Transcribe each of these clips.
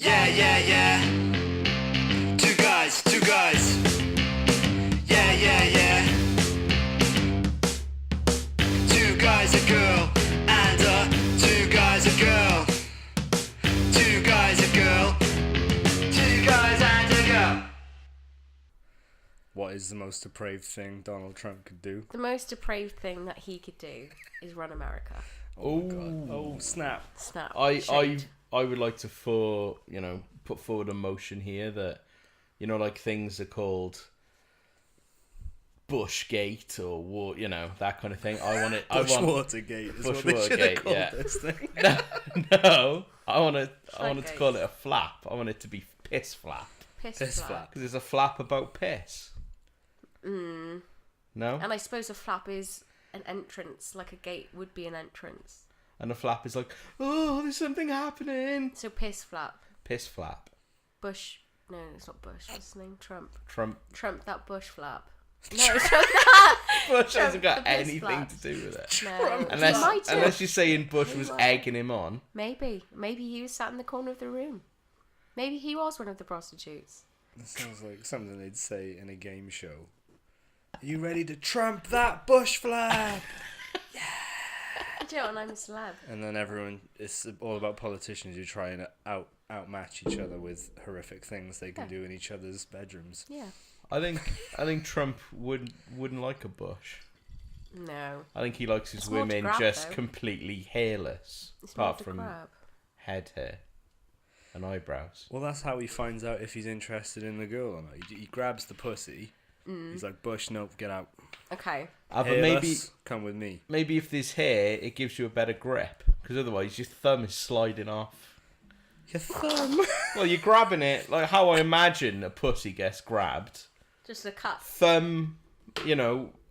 Yeah, yeah, yeah. Two guys, two guys. Yeah, yeah, yeah. Two guys, a girl, and two guys, a girl. Two guys, a girl. Two guys and a girl. What is the most depraved thing Donald Trump could do? The most depraved thing that he could do is run America. Oh my god. Oh, snap. Snap. I Shade. would like to put forward a motion here that, like things are called Bushgate or that kind of thing. I want it. Watergate is what they should have called this thing. No, I want to Flapgate. call it a flap. I want it to be piss flap Piss Piss flap. flap. because there's a flap about piss. No, And I suppose a flap is an entrance, like a gate would be an entrance. and a flap is like, oh, there's something happening. So piss flap. Piss flap. Bush. No, it's not Bush. What's his name? Trump. Trump That bush flap. No, Trump that. Bush Trump, hasn't got the piss anything flap. to do with it. No. Unless, He might have. unless you're saying Bush He was might. egging him on. Maybe he was sat in the corner of the room. Maybe he was one of the prostitutes. That sounds like something they'd say in a game show. Are you ready to trump that bush flag? Do you know, and I'm a celeb. And then everyone, it's all about politicians who try and outmatch each other with horrific things they can do in each other's bedrooms. Yeah. I think Trump wouldn't like a bush. No. I think he likes his It's more to women grab, just though. completely hairless, It's more apart to from grab. head hair and eyebrows. Well, that's how he finds out if he's interested in the girl or not. He grabs the pussy. He's like, Bush, nope, get out. Okay. But Hairless, come with me. maybe if there's hair, it gives you a better grip, because otherwise your thumb is sliding off. Your thumb. Well, you're grabbing it like how I imagine a pussy gets grabbed. Just a cut. Thumb,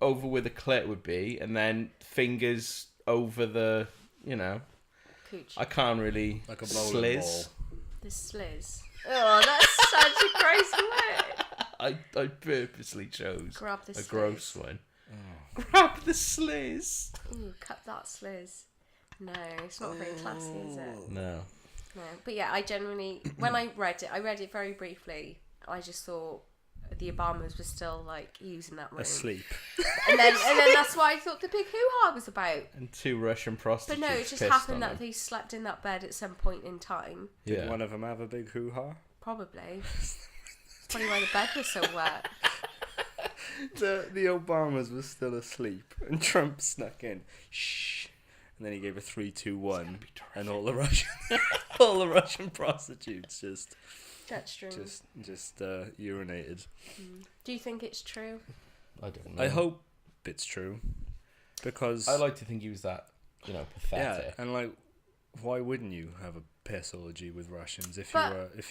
over where the clit would be, and then fingers over the, Cooch. I can't really Like a bowling sliz. The sliz. Oh, that's such a gross word. I purposely chose Grab the a sliz. gross one. Grab the sliz. Ooh, cut that sliz. No, it's not very classy, is it? No. No. But yeah, I genuinely, when I read it very briefly. I just thought the Obamas were still like using that room. Asleep. And then that's what I thought the big hoo-ha was about. And two Russian But prostitutes. no, it just pissed happened on that them. they slept in that bed at some point in time. Did Yeah. one of them have a big hoo-ha? Probably. That's probably why the bed was so wet. The Obamas were still asleep, and Trump snuck in. Shh. And then he gave a 3, 2, 1, and all the Russian prostitutes just That's true. urinated. Do you think it's true? I don't know. I hope it's true, because I like to think he was that, pathetic. yeah, and like, why wouldn't you have a piss orgy with Russians if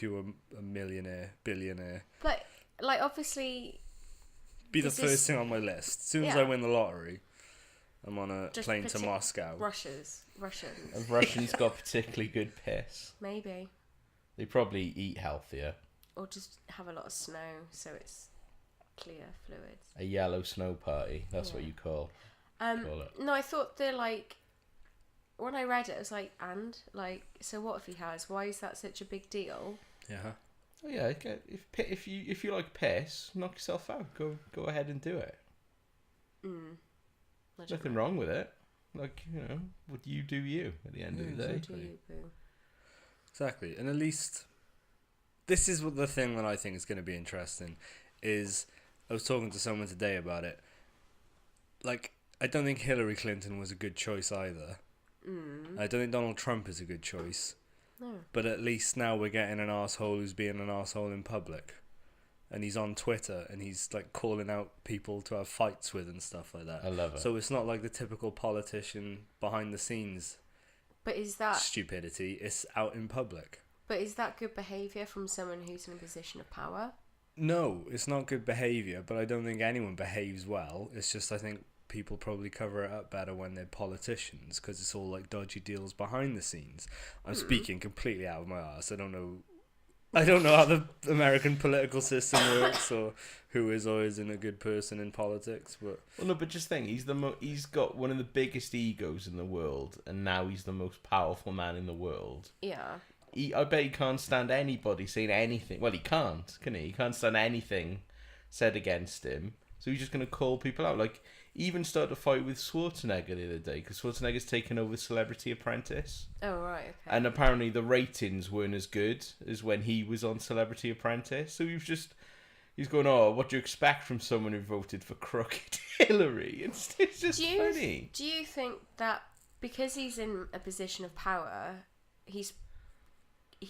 you were a millionaire, billionaire? But like, obviously, Be the Is first this- thing on my list. As soon as Yeah. I win the lottery, I'm on a Just plane to partic- Moscow. Russians, And Russians got particularly good piss. maybe, They probably eat healthier. or just have a lot of snow, so it's clear fluids. A yellow snow party. That's what you call it. No, I thought they're like. When I read it, I was like, so what if he has? Why is that such a big deal? Yeah. Oh yeah, okay. If you like piss, knock yourself out. Go ahead and do it. I don't Nothing know. wrong with it. Like, what you do you at the end of the day. So do you, boo? Exactly. And at least this is what the thing that I think is going to be interesting is I was talking to someone today about it. Like, I don't think Hillary Clinton was a good choice either. I don't think Donald Trump is a good choice. No. But at least now we're getting an arsehole who's being an arsehole in public. And he's on Twitter and he's like calling out people to have fights with and stuff like that. I love it. So it's not like the typical politician behind the scenes But is that stupidity. It's out in public. good behaviour from someone who's in a position of power? No, it's not good behaviour, but I don't think anyone behaves well. It's just I think people probably cover it up better when they're politicians because it's all like dodgy deals behind the scenes. I'm speaking completely out of my arse. I don't know how the American political system works or who is or isn't a good person in politics, but Well, no, but just think, he's got one of the biggest egos in the world, and now he's the most powerful man in the world. Yeah. I bet he can't stand anybody saying anything. Well, he can't, can he? He can't stand anything said against him. So he's just going to call people out. Like, he even started a fight with Schwarzenegger the other day because Schwarzenegger's taken over Celebrity Apprentice. Oh, right, okay. And apparently the ratings weren't as good as when he was on Celebrity Apprentice. So he's going, oh, what do you expect from someone who voted for crooked Hillary? It's just funny. Do you think that because he's in a position of power, he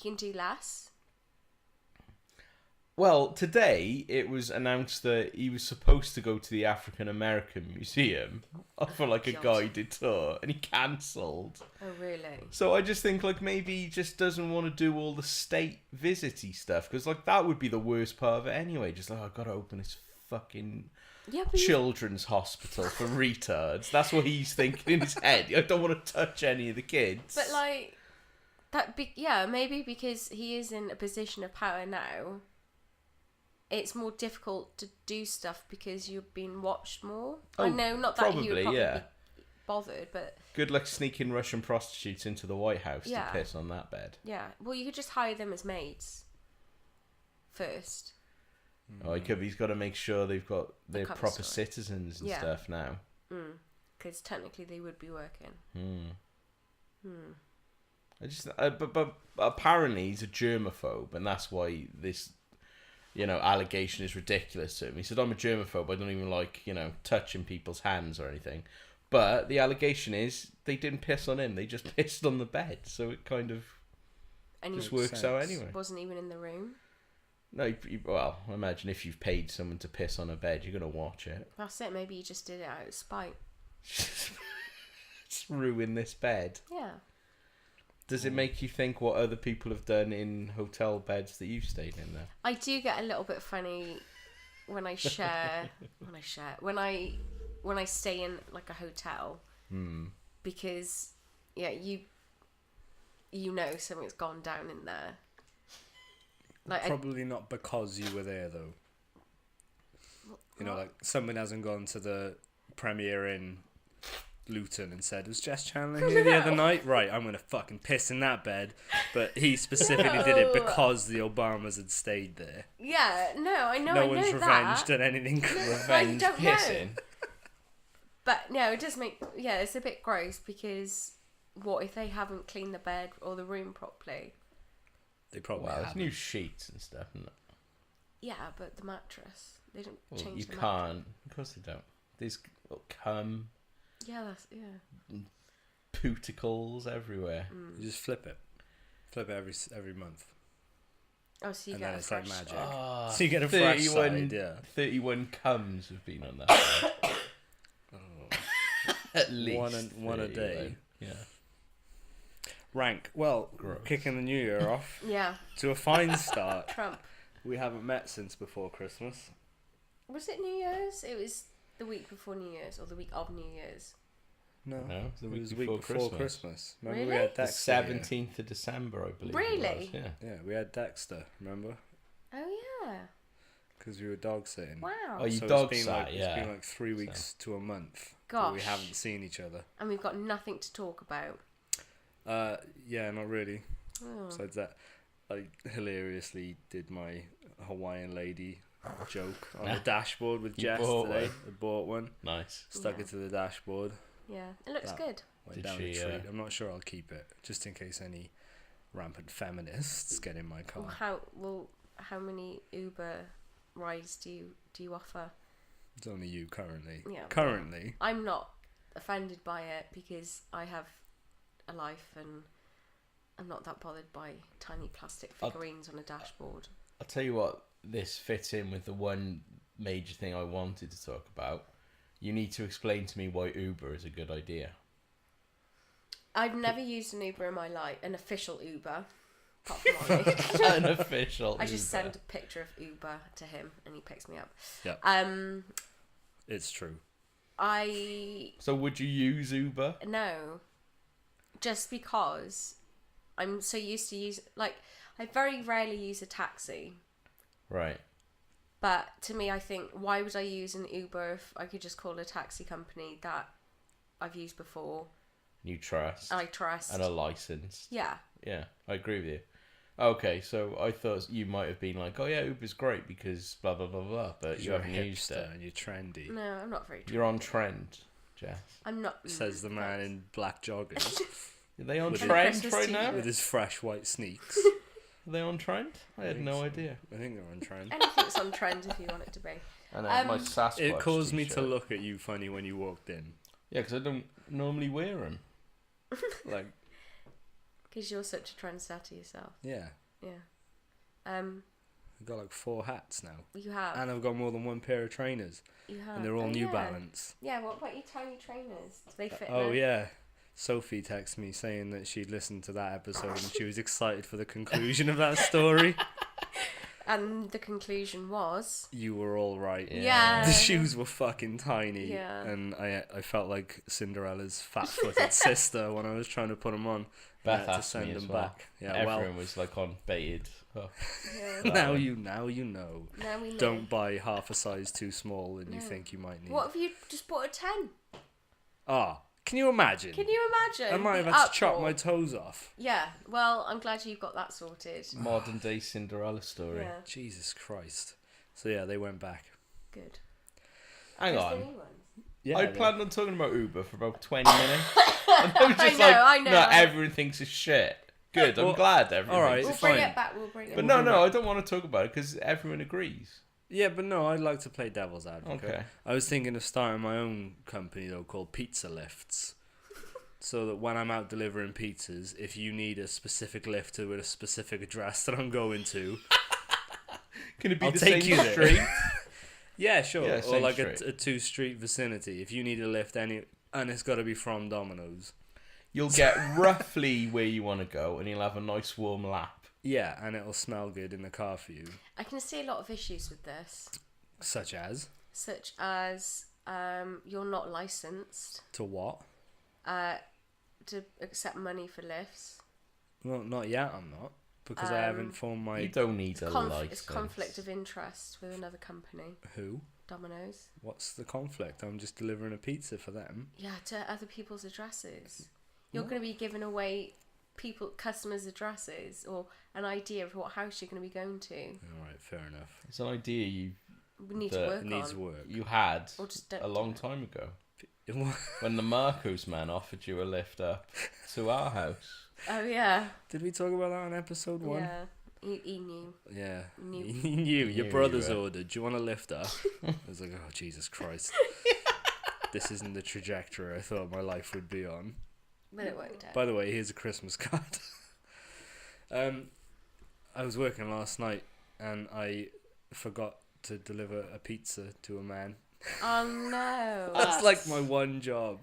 can do less? Well, today it was announced that he was supposed to go to the African American Museum for like a God. guided tour, and he cancelled. Oh, really? So I just think like maybe he just doesn't want to do all the state visity stuff because like that would be the worst part of it anyway. Just like, I've got to open this fucking Yeah, but children's hospital for retards. That's what he's thinking in his head. I don't want to touch any of the kids. But like that, maybe because he is in a position of power now, it's more difficult to do stuff because you're being watched more. I know, not that he would probably be bothered, but good luck sneaking Russian prostitutes into the White House Yeah. to piss on that bed. yeah. Well, you could just hire them as maids first. Oh, he's got to make sure they're cover proper story. citizens and Yeah. stuff now. Because technically they would be working. I just, but apparently he's a germaphobe, and that's why this, allegation is ridiculous to him. He said, "I'm a germaphobe. I don't even like, touching people's hands or anything." But the allegation is they didn't piss on him; they just pissed on the bed. So it kind of And just he works out anyway. wasn't even in the room. No, well, imagine if you've paid someone to piss on a bed, you're gonna watch it. That's it. Maybe he just did it out of spite. Just ruin this bed. Yeah. Does it make you think what other people have done in hotel beds that you've stayed in there? I do get a little bit funny when I share when I stay in like a hotel because you know something's gone down in there. Like Probably not because you were there though. Like someone hasn't gone to the premiere in Luton and said, "Was Jess Chandler here the other night? Right, I'm gonna fucking piss in that bed." But he specifically did it because the Obamas had stayed there. yeah, no, I know. No I one's know revenge that. done anything. Revenge don't know. pissing. But no, it does make it's a bit gross because what if they haven't cleaned the bed or the room properly? They probably Well, there's have. new sheets and stuff. Isn't it? Yeah, but the mattress they don't change. You the can't. mattress. Of course they don't. There's cum, Yeah, that's puticles everywhere. You just flip it every month, Oh, so you and get then a it's like fresh magic. Ah, So you get a fresh side, yeah. 31 cums have been on that. At least One a day. 31. Yeah. Rank. Well, Gross. kicking the new year off Yeah, to a fine start. Trump. We haven't met since before Christmas. Was it New Year's? It was the week before New Year's or the week of New Year's. No, No, it was the it week was the before week before Christmas. Christmas. Remember we Really? had The Dexter. here? 17th of December, I believe. Really? It was. Yeah. Yeah, we had Dexter. Remember? Oh yeah! Because we were dog sitting. Wow. Oh, you So dog it's been sat, like, yeah. It's been like 3 weeks to a month. that we Gosh. haven't seen each other. And we've got nothing to talk about. Yeah, not really. Oh. Besides that, I hilariously did my Hawaiian lady joke on the dashboard with You Jess bought today. one. I bought one, Nice. stuck Yeah. it to the dashboard. Yeah, it looks That- good. Went Did down she, a treat. I'm not sure I'll keep it, just in case any rampant feminists get in my car. How many Uber rides do you offer? It's only you currently. Yeah. Currently. I'm not offended by it because I have a life and I'm not that bothered by tiny plastic figurines on a dashboard. I'll tell you what, this fits in with the one major thing I wanted to talk about. You need to explain to me why Uber is a good idea. I've never used an Uber in my life, an official Uber. Apart from Ollie. Unofficial. I just Uber. send a picture of Uber to him and he picks me up. Yeah. It's true. So would you use Uber? No, just because I'm so used to I very rarely use a taxi. Right. But to me, I think, why would I use an Uber if I could just call a taxi company that I've used before? You trust. I trust. And a license. Yeah. Yeah, I agree with you. Okay, so I thought you might have been like, oh yeah, Uber's great because blah blah blah blah, but you You're a haven't used it. hipster and you're trendy. No, I'm not very. You're on trend, Jess. I'm not. Says the man in black joggers Are they on With trend Christmas right now? t-shirt. with his fresh white sneaks. Are they on trend? I had think no so. idea. I think they're on trend. Anything's on trend if you want it to be. I know, Um, my Sasquatch It caused me to t-shirt. look at you funny when you walked in. Yeah, because I don't normally wear them. Like, Because you're such a trendsetter yourself. yeah. Yeah. I've got like 4 hats now. You have. And I've got more than one pair of trainers. You have. And they're all Oh, New yeah. Balance. Yeah, what about your tiny trainers? Do they fit Oh, now? yeah. Sophie texted me saying that she'd listened to that episode and she was excited for the conclusion of that story. And the conclusion was. You were all right. Yeah. The shoes were fucking tiny. Yeah. And I felt like Cinderella's fat-footed sister when I was trying to put them on. Beth I had to asked send me as them well. back. Yeah, Everyone was like on baited. Oh, Yeah. that now way. you know. Now we know. Don't buy half a size too small and you No. think you might need. What if you just bought a 10? Can you imagine? Can you imagine? I might have the had to chop uproar? my toes off. Yeah, well, I'm glad you've got that sorted. Modern day Cinderella story. Yeah, Jesus Christ. So yeah, they went back. good. Hang Where's the on. new ones? Yeah, I they- planned on talking about Uber for about 20 minutes. And I was just I know, like, I know. no, everyone thinks it's shit. Good, I'm Well, glad everyone alright, thinks We'll it's bring fine. it back, we'll bring it But back. no, I don't want to talk about it because everyone agrees. Yeah, but no, I'd like to play devil's advocate. Okay. I was thinking of starting my own company though called Pizza Lifts. So that when I'm out delivering pizzas, if you need a specific lift to a specific address that I'm going to, Can it be I'll the take same you there. street? yeah, sure, Yeah, or same like street. a 2-street vicinity. If you need a lift, and it's got to be from Domino's. You'll get roughly where you want to go and you'll have a nice warm lap. Yeah, and it'll smell good in the car for you, I can see a lot of issues with this, such as such as you're not licensed to what? to accept money for lifts. Well, not yet. I'm not because I haven't formed my You don't need a license. It's conflict of interest with another company, who. Domino's. What's the conflict? I'm just delivering a pizza for them. Yeah, to other people's addresses. You're going to be giving away customers' addresses or an idea of what house you're going to be going to. All right, fair enough. It's an idea We need to That work It needs on. work. you had Or just don't a do long it. time ago Did when the Marcos man offered you a lift up to our house. Oh yeah, we talk about that on episode 1? yeah. He knew. Yeah. Knew. He knew. Your Knew brother's you were. ordered. Do you want a lift up? I was like, oh, Jesus Christ. This isn't the trajectory I thought my life would be on. But it worked out. By the way, here's a Christmas card. I was working last night and I forgot to deliver a pizza to a man. Oh no. That's like my one job,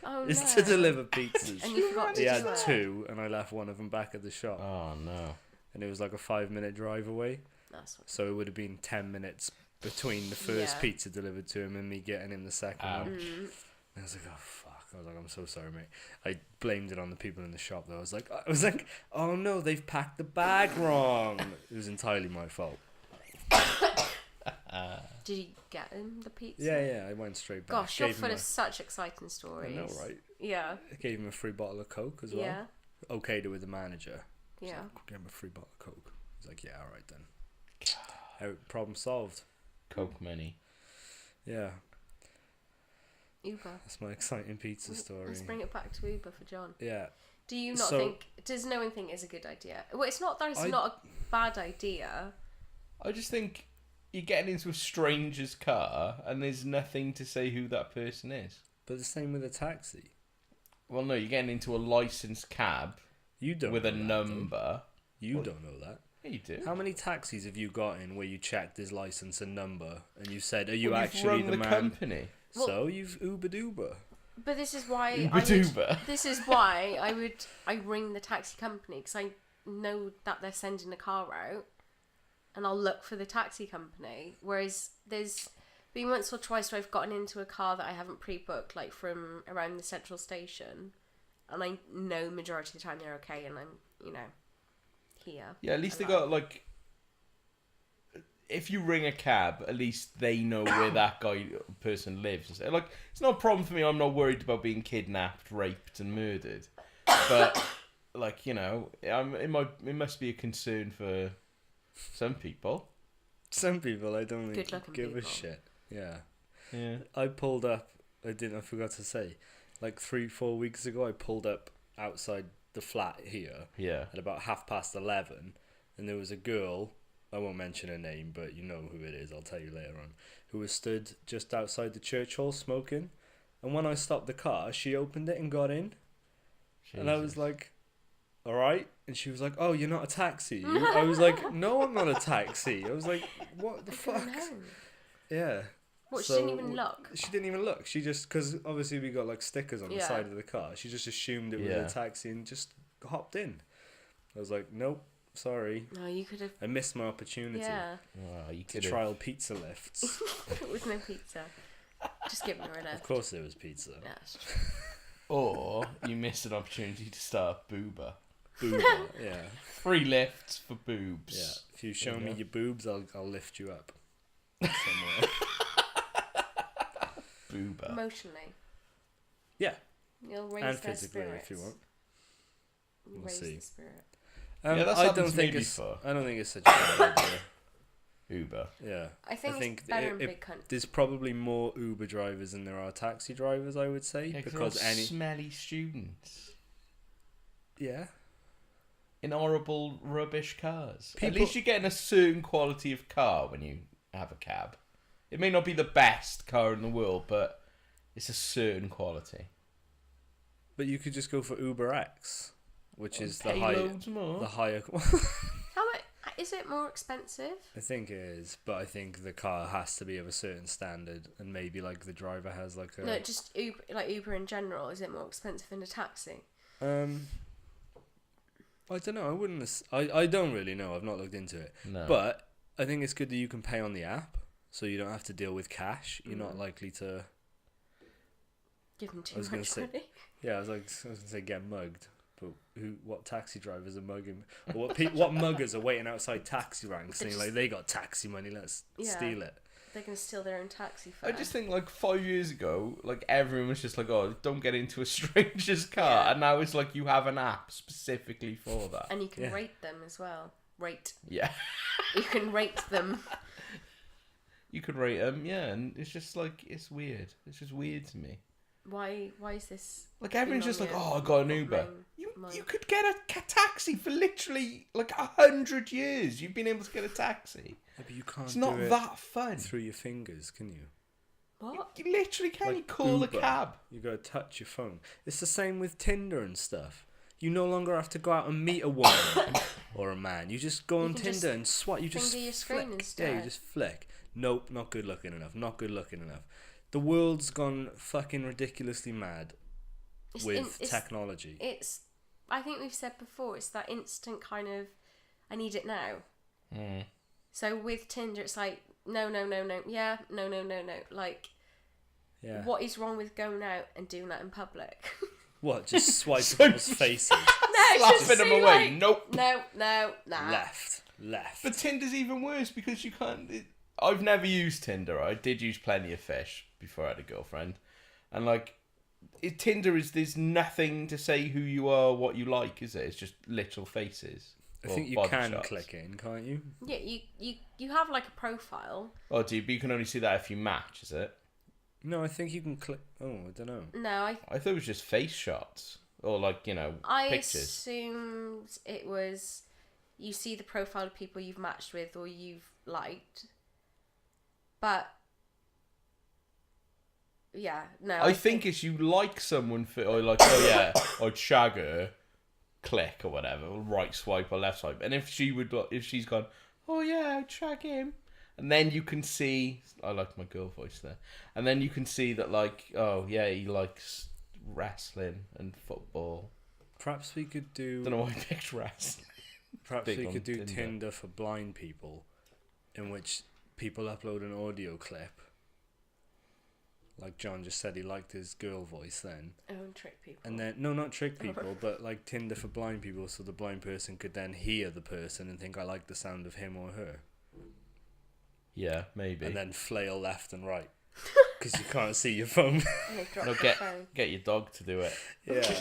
Oh is no. to deliver pizzas. And you forgot to He do had it. 2 and I left one of them back at the shop. Oh no. And it was like a 5-minute drive away. That's what. So it would have been 10 minutes between the first Yeah. pizza delivered to him and me getting him the second one. Ouch. Mm. And I was like, oh fuck. I was like, I'm so sorry, mate. I blamed it on the people in the shop though. I was like, oh no, they've packed the bag wrong. It was entirely my fault. Did you get him the pizza? Yeah, I went straight back. Gosh, you're Gave full him of such exciting I stories. know, right? Yeah. I gave him a free bottle of Coke as well. Yeah. Okayed it with the manager. Yeah. Gave him a free bottle of Coke. He's like, yeah, alright then. Problem solved. Coke money. Yeah, Uber. that's my exciting pizza story. Let's bring it back to Uber for John. Yeah. Do you not So- think? Does no one think it's a good idea? Well, it's not that it's I- not a bad idea. I just think you're getting into a stranger's car and there's nothing to say who that person is. But the same with a taxi. Well, no, you're getting into a licensed cab You don't with know a that, number. though. You What? don't know that. Yeah, you do. How many taxis have you got in where you checked his license and number and you said, are you Well, you've actually run the the man? company. So you've Ubered Uber. But this is why Uber. This is why I ring the taxi company because I know that they're sending a car out, and I'll look for the taxi company. Whereas there's been once or twice where I've gotten into a car that I haven't pre-booked, like from around the central station, and I know majority of the time they're okay, and I'm here. Yeah, at least they Hello. got like. If you ring a cab, at least they know where that person lives. Like, it's not a problem for me. I'm not worried about being kidnapped, raped, and murdered. But like, you know, it must be a concern for some people. Some people I don't think Good-looking give a people. shit. Yeah. Yeah. I pulled up. I forgot to say. Like 3-4 weeks ago, I pulled up outside the flat here Yeah. at about 11:30, and there was a girl. I won't mention her name, but you know who it is. I'll tell you later on. Who was stood just outside the church hall smoking, and when I stopped the car, she opened it and got in, and I was Jesus. like, "All right," and she was like, "Oh, you're not a taxi." I was like, "No, I'm not a taxi." I was like, "What the fuck?" No. Yeah. What, she So, didn't even look? She didn't even look. She just, because obviously we got like stickers on the Yeah. side of the car. She just assumed it was Yeah. a taxi and just hopped in. I was like, nope, sorry. No, you could have. I missed my opportunity Yeah. Wow, you to could trial pizza lifts. With no pizza. Just give me a Of lift. course there was pizza. Yeah, that's true. Or you missed an opportunity to start Booba. Booba, yeah. Free lifts for boobs. Yeah. If you show There you me go. your boobs, I'll lift you up. Somewhere. Booba. Emotionally. Yeah. You'll raise And their physically spirits. if you want. You'll We'll raise see. the spirit. Yeah, that's I happened don't to me think it's. before. I don't think it's such a bad idea. Uber. Yeah. I think think it's better it- in it- big countries. There's probably more Uber drivers than there are taxi drivers, I would say, Yeah, because they're all any. smelly students Yeah. in horrible, rubbish cars. At People- least you're getting a certain quality of car when you have a cab. It may not be the best car in the world, but it's a certain quality. But you could just go for Uber X, which is the Pay higher. loads more. The higher. How much is it more expensive? I think it is, but I think the car has to be of a certain standard, and maybe like the driver has like a. No, just Uber, like Uber in general. Is it more expensive than a taxi? I don't know. I wouldn't. I don't really know. I've not looked into it. No. But I think it's good that you can pay on the app, so you don't have to deal with cash. You're not likely to. Give them I too was gonna much say- money. Yeah, I was gonna say get mugged, but what taxi drivers are mugging? Or what muggers are waiting outside taxi ranks saying like they got taxi money, let's Yeah. steal it. They're gonna steal their own taxi fare. I just think like 5 years ago, like everyone was just like, "Oh, don't get into a stranger's car," Yeah. and now it's like you have an app specifically for that. And you can Yeah. rate them as well. Rate. Yeah, You can rate them. you could rate them. Yeah, and it's just like it's weird. It's just weird to me. Why is this? Like everyone's just like, Been on "Oh, I your got an Uber." problem, You like- could get a taxi for literally like 100 years. You've been able to get a taxi. Yeah, but you can't It's do not it that fun. through your fingers, can you? What? You literally can. Like you call Uber. a cab. You gotta touch your phone. It's the same with Tinder and stuff. You no longer have to go out and meet a woman or a man. You just go on can Tinder just and swipe. You just finger your screen flick. instead. Yeah, you just flick. Nope, not good looking enough. Not good looking enough. The world's gone fucking ridiculously mad with technology. It's. I think we've said before. It's that instant kind of. I need it now. So with Tinder, it's like no, yeah, no. Like, Yeah. what is wrong with going out and doing that in public? What? Just swipe people's faces. no, it's Slapping just them saying, away. like, Nope. No, nah. Left. But Tinder's even worse because you can't. I've never used Tinder. I did use Plenty of Fish before I had a girlfriend, and like, Tinder is there's nothing to say who you are, what you like, is it? It's just literal faces. I or think you body can shots. click in, can't you? Yeah, you have like a profile. Oh, do you? But you can only see that if you match, is it? No, I think you can click. Oh, I don't know. No, I I thought it was just face shots or like pictures. assumed it was you see the profile of people you've matched with or you've liked, but yeah, no. I think it's you like someone for or like I'd shag her, click or whatever, right swipe or left swipe, and if she's gone, oh yeah, I'd shag him, and then you can see I like my girl voice there, and then you can see that like oh yeah he likes wrestling and football. Perhaps we could do. Don't know why I picked wrestling. Perhaps big we on could do Tinder. Tinder for blind people, in which people upload an audio clip. Like John just said, he liked his girl voice then, Oh, and trick people. and then no, not trick people, but like Tinder for blind people, so the blind person could then hear the person and think I like the sound of him or her, Yeah, maybe. and then flail left and right because you can't see your phone. And they drop No, the phone. get your dog to do it. Yeah,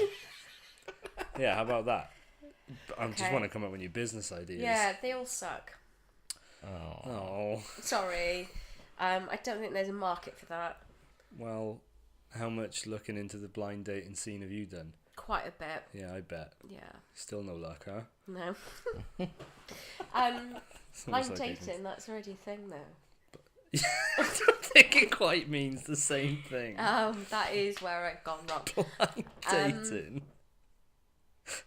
yeah. How about that? I just Okay. want to come up with new business ideas. Yeah, they all suck. Oh. Oh, Sorry. I don't think there's a market for that. well, how much looking into the blind dating scene have you done? Quite a bit. Yeah, I bet. Yeah. Still no luck, huh? No. It's almost Blind like I can- dating, that's already a thing though. I don't think it quite means the same thing. That is where I've gone wrong. Blind dating.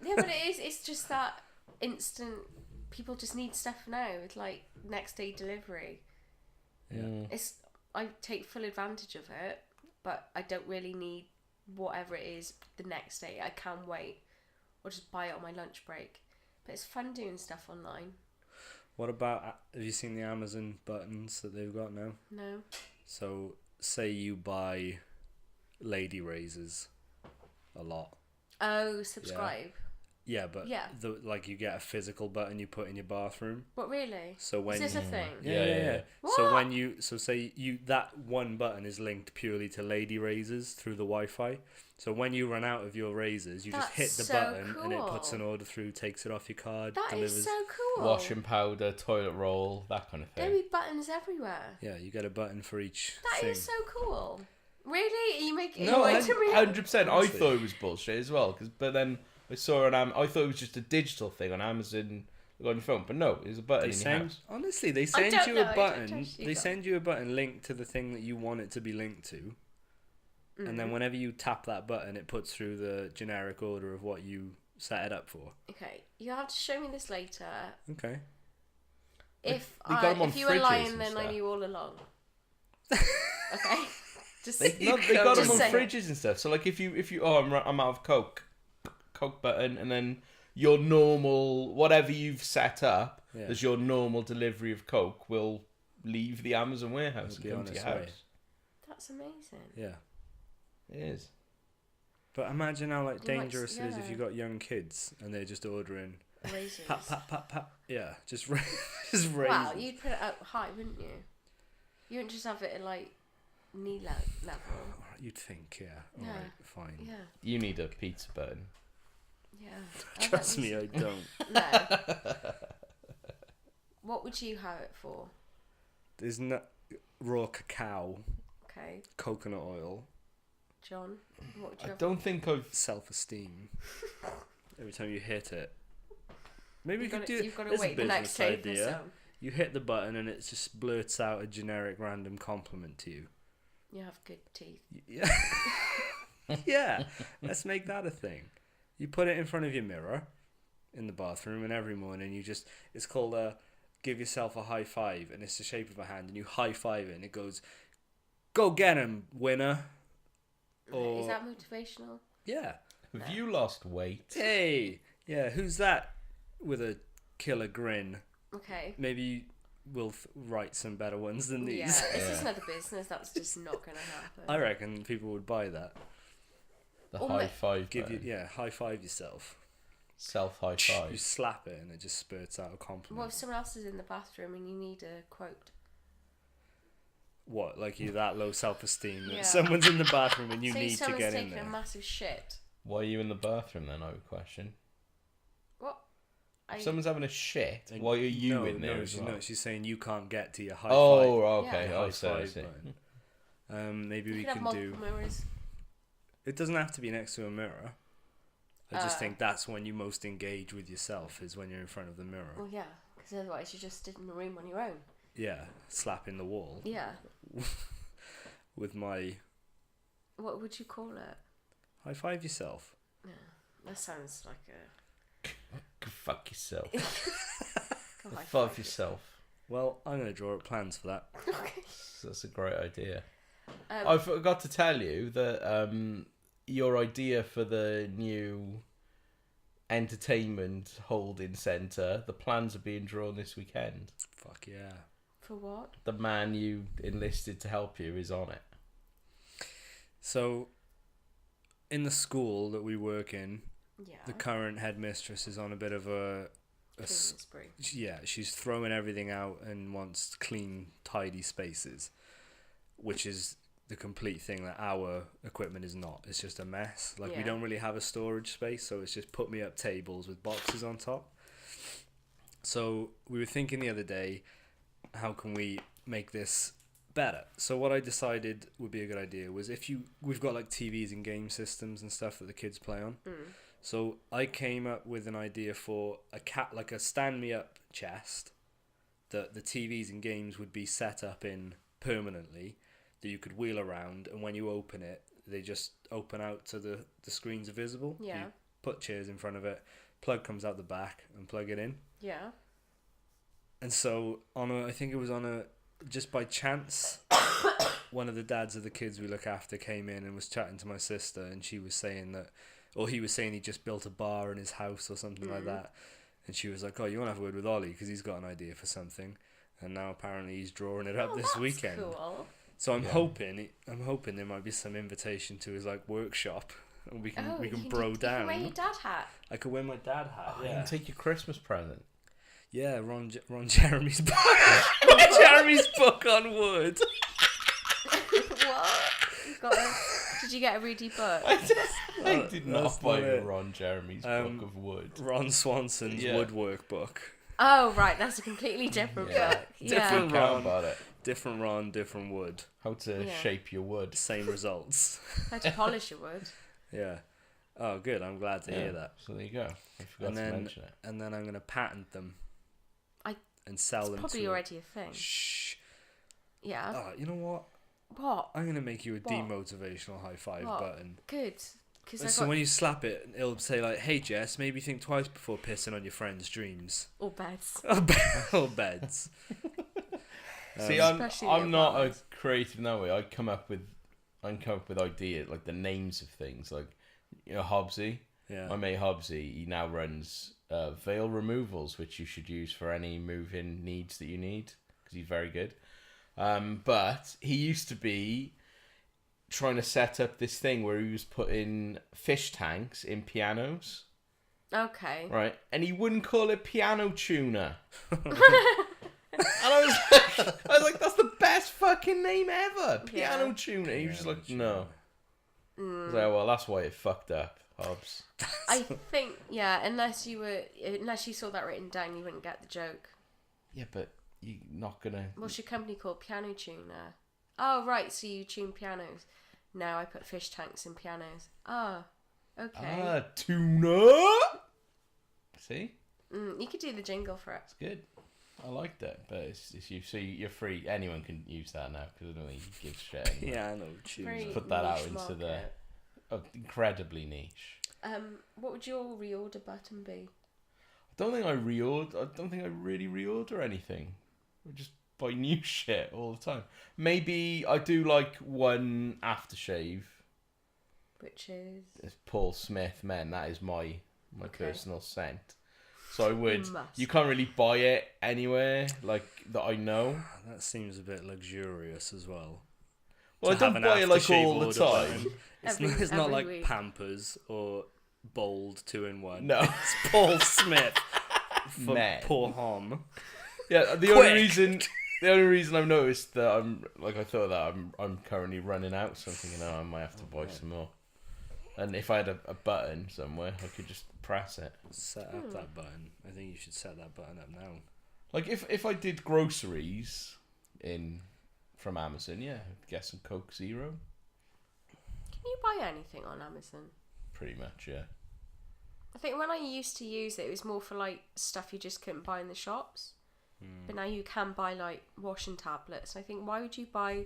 Yeah, but it is. It's just that instant. People just need stuff now. It's like next day delivery. Yeah. I take full advantage of it, but I don't really need whatever it is the next day. I can wait, or just buy it on my lunch break. But it's fun doing stuff online. What about, have you seen the Amazon buttons that they've got now? No. So, say you buy lady razors a lot. Oh, subscribe. Yeah, but Yeah. like you get a physical button you put in your bathroom. What really? So when Is this a thing? Yeah. What? So when so say you that one button is linked purely to lady razors through the Wi-Fi. So when you run out of your razors, you just hit That's the so button and it puts cool. an order through, takes it off your card, That delivers. is so cool. Washing powder, toilet roll, that kind of There'll thing. be buttons everywhere. Yeah, you get a button for each That thing. is so cool. Really? Are you making No, it to me? 100%. I Honestly. thought it was bullshit as well. But then I saw I thought it was just a digital thing on Amazon on your phone. But no, it's a button They in your send, house. honestly, they send don't you know, a I don't button. trust you They guys. send you a button linked to the thing that you want it to be linked to. And Mm-hmm. then whenever you tap that button, it puts through the generic order of what you set it up for. Okay, you have to show me this later. Okay. If they got 'em on if you were fridges lying, and then I stuff. knew all along. Okay, just They got them on Just saying. fridges and stuff. So like if you I'm out of Coke button, and then your normal whatever you've set up Yeah. as your normal delivery of Coke will leave the Amazon warehouse It'll be and on come to its your way. house. That's amazing. Yeah. It is. But imagine how like You might- dangerous it is if yeah. you got young kids and they're just ordering Razors. pat pat pat pat. Yeah, just just razors. Wow, you'd put it up high, wouldn't you? You wouldn't just have it at like knee level. You'd think, yeah. Yeah. Alright, fine. Yeah, You need a pizza button. yeah. Trust me, I don't. No. What would you have it for? There's no raw cacao, Okay, coconut oil, John. What would you I have? don't think I've. self-esteem. Every time you hit it. Maybe we You've could got do. to, you've got to there's a wait the next business day for idea. some. You hit the button and it just blurts out a generic random compliment to you. You have good teeth. Yeah. Yeah. Let's make that a thing. You put it in front of your mirror in the bathroom, and every morning it's called a give yourself a high five, and it's the shape of a hand, and you high five it, and it goes, "Go get him, winner." Or Is that motivational? yeah. Have you lost weight? Hey, yeah. Who's that with a killer grin? Okay. Maybe we'll write some better ones than these. Yeah, it's just Yeah. another business. That's just not going to happen. I reckon people would buy that. The Or high ma- five. Give you button. high five yourself. Self high You five. slap it and it just spurts out a What compliment. if someone else is in the bathroom and you need a quote? What, like you that low self-esteem that Yeah. someone's in the bathroom and you Say need to someone's get in taking a there? massive shit. Why are you in the bathroom then? I would question. What? If someone's having a shit, why are you no, in there no, as she's, well? no, she's saying you can't get to your high Oh, five. okay. Yeah. I see. I High see. five button. Maybe you we could have can multiple do. mirrors. It doesn't have to be next to a mirror. I just Uh. think that's when you most engage with yourself is when you're in front of the mirror. Well, yeah, because otherwise you just sit in the room on your own. Yeah, slapping the wall Yeah. with my What would you call it? high five yourself. That sounds like a. Go fuck yourself. Go high Five five. yourself. Well, I'm gonna draw up plans for that. Okay. That's a great idea. Um, I forgot to tell you that your idea for the new entertainment holding centre, the plans are being drawn this weekend. Fuck yeah. For what? The man you enlisted to help you is on it. So, in the school that we work in, Yeah. the current headmistress is on a bit of a Cleaning spree. yeah, she's throwing everything out and wants clean, tidy spaces, which is the complete thing that our equipment is not. It's just a mess. Like, we Yeah. don't really have a storage space, so it's just put me up tables with boxes on top. So we were thinking the other day, how can we make this better? So what I decided would be a good idea was we've got like TVs and game systems and stuff that the kids play on. So I came up with an idea for like a stand me up chest that the TVs and games would be set up in permanently, that you could wheel around, and when you open it, they just open out to the screens are visible. Yeah. You put chairs in front of it, plug comes out the back, and plug it in. Yeah. And so I think it was just by chance, one of the dads of the kids we look after came in and was chatting to my sister, and she was saying that, or he was saying he just built a bar in his house or something like that, and she was like, "Oh, you want to have a word with Ollie because he's got an idea for something," and now apparently he's drawing it up this that's weekend. Cool. So I'm hoping there might be some invitation to his like workshop, and we can bro You can down. wear your dad hat. I could wear my dad hat. You can take your Christmas present. Yeah, Ron Jeremy's book. Jeremy's book on wood. What? Did you get a Rudy book? I did not that's buy not it. Ron Jeremy's Book of Wood. Ron Swanson's Yeah. woodwork book. Oh, right. That's a completely different Yeah. book. Different Yeah. Ron. About it. Different Ron, different wood. How to Yeah. shape your wood. Same results. How to polish your wood. Yeah. Oh, good. I'm glad to hear that. So there you go. I forgot And to then, mention it. and then I'm going to patent them. I- And sell It's them probably to... already a thing. Shh. Yeah. Oh, you know what? What? I'm going to make you a What? demotivational high five What? button. Good. Because I So got when you slap it, it'll say like, "Hey Jess, maybe think twice before pissing on your friend's dreams." all beds. Or beds. See, I'm Especially not a apartments. creative in that way. I come up with ideas, like the names of things, like, you know, Hobbsy. Yeah. My mate Hobbsy, he now runs veil removals, which you should use for any move-in needs that you need, because he's very good. But he used to be trying to set up this thing where he was putting fish tanks in pianos, Okay. right? And he wouldn't call it piano tuner. And I was like, that's the best fucking name ever, piano Yeah. tuner. He was just like, Piano no. I was like, well, that's why it fucked up, Hobbs. I think, yeah, unless you saw that written down, you wouldn't get the joke. Yeah, but you're not gonna. What's your company called? Piano Tuner. Oh, right, so you tune pianos. No, I put fish tanks in pianos. Oh, okay. Tuner. See, You could do the jingle for it. it's good. I like that, but it's you. So you're free. Anyone can use that now because I don't think he gives shit. anymore. Yeah, I know. Choose. Very Put that out niche into the market. incredibly niche. What would your reorder button be? I don't think I really reorder anything. I just buy new shit all the time. Maybe I do like one aftershave. Which is It's Paul Smith Men. That is my Okay. personal scent. So I would. Must. You can't really buy it anywhere like that. I know. That seems a bit luxurious as well. Well, I To have don't an buy it like aftershave all the order time. button. It's Every- not every like week. Pampers or Bold 2-in-1. No. It's Paul Smith for Men. poor Hom. Yeah, the only reason I've noticed that I thought that I'm currently running out of something, and I might have to buy some more. And if I had a button somewhere, I could just press it. Set up that button. I think you should set that button up now. Like if I did groceries from Amazon, yeah, I'd get some Coke Zero. Can you buy anything on Amazon? Pretty much, yeah. I think when I used to use it, it was more for like stuff you just couldn't buy in the shops. But now you can buy like washing tablets. I think, why would you buy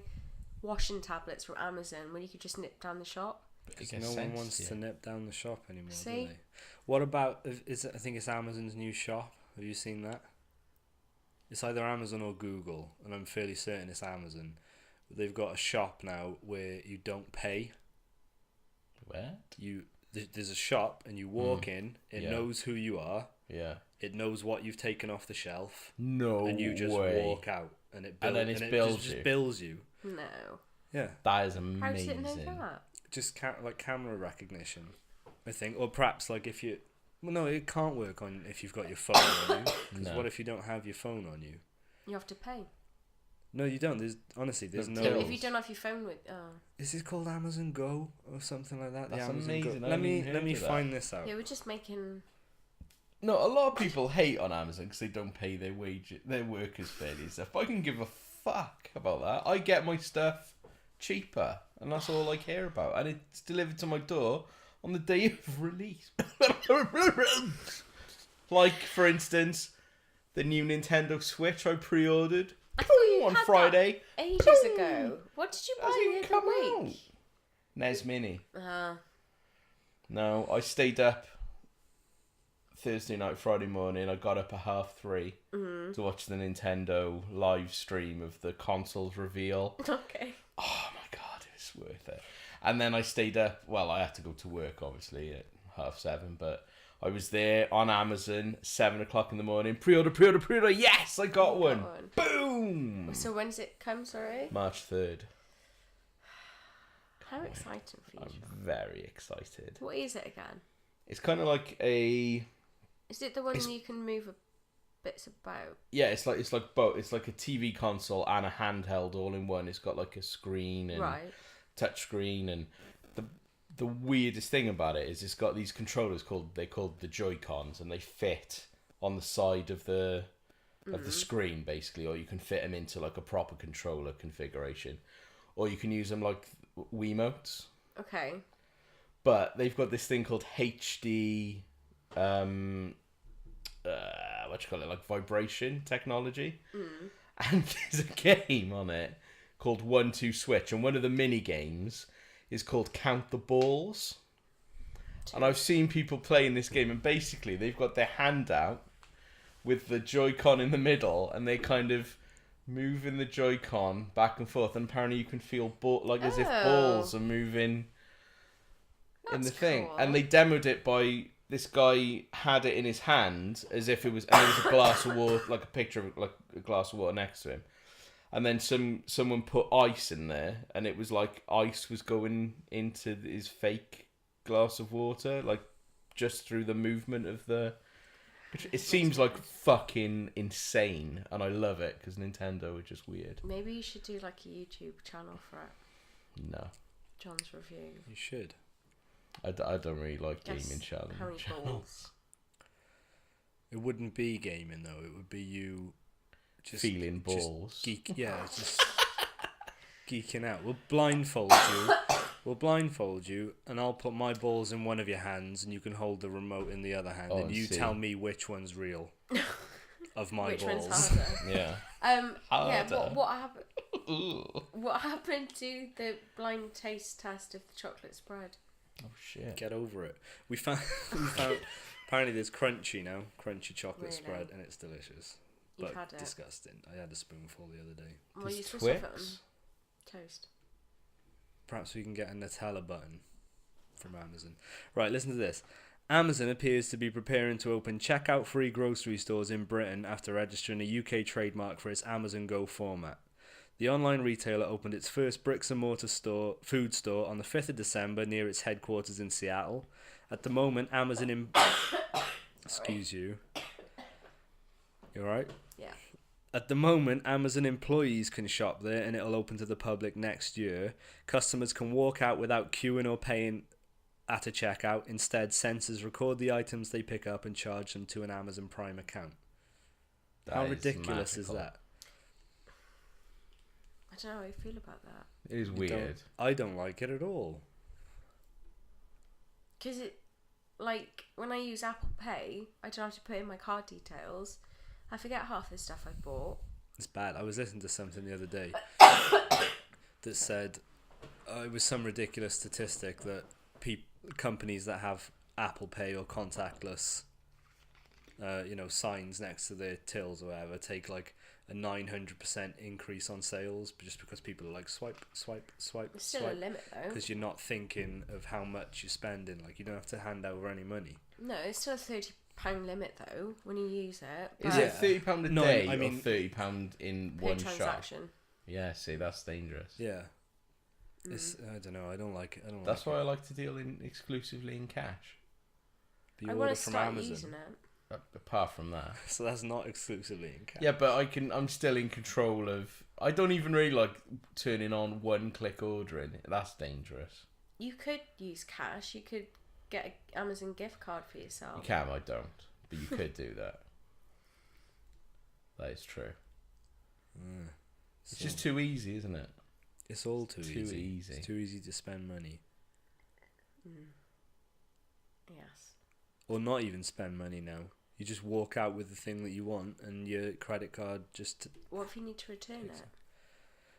washing tablets from Amazon when you could just nip down the shop? Because makes no one sense, wants yeah. to nip down the shop anymore, do See? they? What about, I think it's Amazon's new shop. Have you seen that? It's either Amazon or Google, and I'm fairly certain it's Amazon. They've got a shop now where you don't pay. Where? There's a shop, and you walk in, it Yeah. knows who you are, Yeah. it knows what you've taken off the shelf, No and you just way. walk out, and it And then it just bills you. bills you. No. Yeah, That is How does it amazing. know that? just like camera recognition, I think, or perhaps like if you. Well, no, it can't work on if you've got your phone on you. Because No. what if you don't have your phone on you? You have to pay. No, you don't. There's There's no. tills. If you don't have your phone with, oh. Is it called Amazon Go or something like that? That's the Amazon amazing. Go. I Let hadn't me even let me heard of find this out. Yeah, we're just making. No, a lot of people hate on Amazon because they don't pay their workers fairly and stuff. But I can give a fuck about that. I get my stuff cheaper, and that's all I care about. And it's delivered to my door on the day of release. Like, for instance, the new Nintendo Switch I pre-ordered I thought you on had Friday. that ages ago. What did you buy Hasn't the even other come week? out. NES Mini. Uh, No, I stayed up Thursday night, Friday morning. I got up at 3:30 to watch the Nintendo live stream of the consoles reveal. okay. Oh my god, it was worth it. And then I stayed up. Well, I had to go to work obviously at 7:30, but I was there on Amazon 7:00 in the morning. Pre-order. Yes, I got one. Boom. So when does it come? Sorry. March 3rd. How exciting for you! I'm John. very excited. What is it again? It's kind of like a Is it the one It's- you can move bits about? yeah. It's like both. It's like a TV console and a handheld all in one. It's got like a screen and Right. touch screen, and the weirdest thing about it is it's got these controllers called the Joy-Cons, and they fit on the side of the screen basically, or you can fit them into like a proper controller configuration, or you can use them like Wiimotes. Okay. But they've got this thing called HD like vibration technology, and there's a game on it called 1-2 Switch, and one of the mini games is called Count the Balls. And I've seen people playing this game, and basically they've got their hand out with the Joy-Con in the middle, and they kind of moving the Joy-Con back and forth, and apparently you can feel as if balls are moving in the That's thing. cool. And they demoed it by this guy had it in his hand as if it was, and there was a glass of water, like a picture of like a glass of water next to him. And then someone put ice in there, and it was like ice was going into his fake glass of water, like just through the movement of the. It seems like fucking insane, and I love it because Nintendo are just weird. Maybe you should do like a YouTube channel for it. No, John's review. You should. I don't really like Guess gaming channels. how many balls? It wouldn't be gaming though. It would be you just Feeling just balls. just geeking out. We'll blindfold you. We'll blindfold you, and I'll put my balls in one of your hands, and you can hold the remote in the other hand, Oh, and I you see. tell me which one's real of my Which balls. one's harder? Yeah. Yeah. Harder. What happened? What happened to the blind taste test of the chocolate spread? Oh shit. Get over it. We found apparently there's crunchy now, crunchy chocolate Really? spread, and it's delicious. You've But had it. disgusting. I had a spoonful the other day. Well, Does you're supposed to put it on Twix? toast. Perhaps we can get a Nutella button from Amazon. Right, listen to this. Amazon appears to be preparing to open checkout-free grocery stores in Britain after registering a UK trademark for its Amazon Go format. The online retailer opened its first bricks-and-mortar food store on the 5th of December near its headquarters in Seattle. At the moment, Amazon... Excuse you. You alright? Yeah. At the moment, Amazon employees can shop there, and it'll open to the public next year. Customers can walk out without queuing or paying at a checkout. Instead, sensors record the items they pick up and charge them to an Amazon Prime account. How That is ridiculous is magical. that? I don't know how I feel about that. It is weird. I don't like it at all. Because it, like, when I use Apple Pay, I don't have to put in my card details. I forget half the stuff I've bought. It's bad. I was listening to something the other day that said it was some ridiculous statistic that companies that have Apple Pay or contactless, signs next to their tills or whatever take like a 900% increase on sales, just because people are like swipe, There's still a limit, though. because you're not thinking of how much you're spending. Like, you don't have to hand over any money. No, it's still a £30 limit, though, when you use it. Is but it £30 a No, day I mean- or £30 in per one shot? transaction. Yeah, see, that's dangerous. Yeah. It's, I don't know. I don't like it. That's why I like to deal exclusively in cash. the I order want to from start Amazon. using it. Apart from that. So that's not exclusively in cash. Yeah, but I'm still in control of. I don't even really like turning on one-click ordering. That's dangerous. You could use cash. You could get an Amazon gift card for yourself. You can, I don't. But you could do that. That is true. It's just too easy, isn't it? It's all too Too easy. easy. It's too easy to spend money. Yes. Or not even spend money now. You just walk out with the thing that you want and your credit card just... What if you need to return it?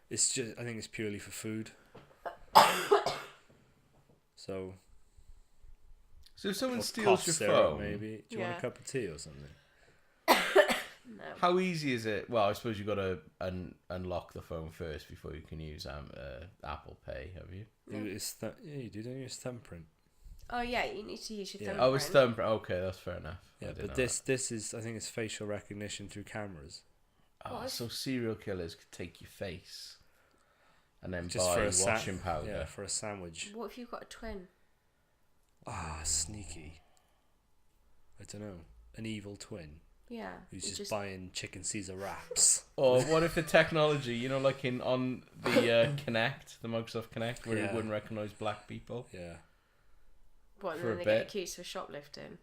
It's just... I think it's purely for food. So if someone or steals cough your syrup, phone, maybe. Do you want Yeah. a cup of tea or something? No. how easy is it? Well, I suppose you've got to unlock the phone first before you can use Apple Pay, have you? No. Yeah, you do, don't you? It's thumbprint. Oh yeah, you need to use your Yeah. thumbprint. Oh, it's thumbprint. Okay, that's fair enough. I Yeah, didn't but know this is... I think it's facial recognition through cameras. that. Oh, What? so serial killers could take your face and then Just buy for a washing powder. Yeah, for a sandwich. What if you've got a twin? Ah, sneaky. I don't know. An evil twin Yeah. who's you just buying chicken Caesar wraps. Or what if the technology, like on the Kinect, the Microsoft Kinect, where it Yeah. wouldn't recognise black people? Yeah. What, and for then a they bit. get accused for shoplifting?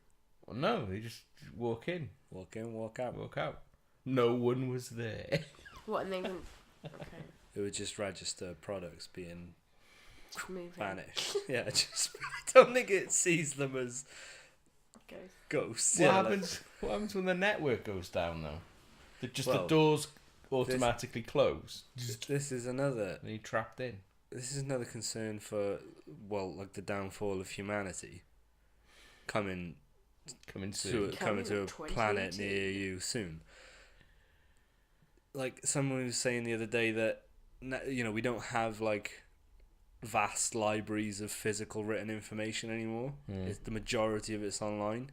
Well, no, they just walk in, Walk in, walk out. walk out. No one was there. What, and they wouldn't... Okay. It would just register products being Just move vanished. Yeah, just... I don't think it sees them as Goes. ghosts. What Yeah, happens? What happens when the network goes down though? The Well, doors automatically close. this is another... And you're trapped in. This is another concern for, well, like the downfall of humanity coming Coming to soon. coming to a 2018. planet near you soon. Like someone was saying the other day that we don't have like vast libraries of physical written information anymore. It's the majority of it's online.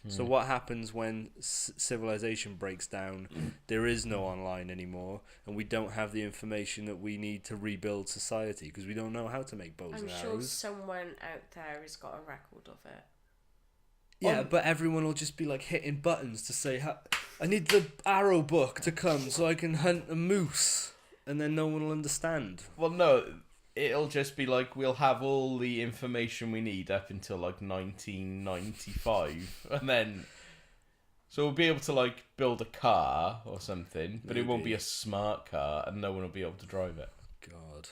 So what happens when civilization breaks down? There is no online anymore, and we don't have the information that we need to rebuild society because we don't know how to make bows I'm and sure arrows. someone out there has got a record of it. Yeah, but everyone will just be like hitting buttons to say, I need the arrow book to come so I can hunt a moose. And then no one will understand. Well, no, it'll just be like we'll have all the information we need up until like 1995, and then so we'll be able to like build a car or something, but it won't be Maybe. a smart car, and no one will be able to drive it. God,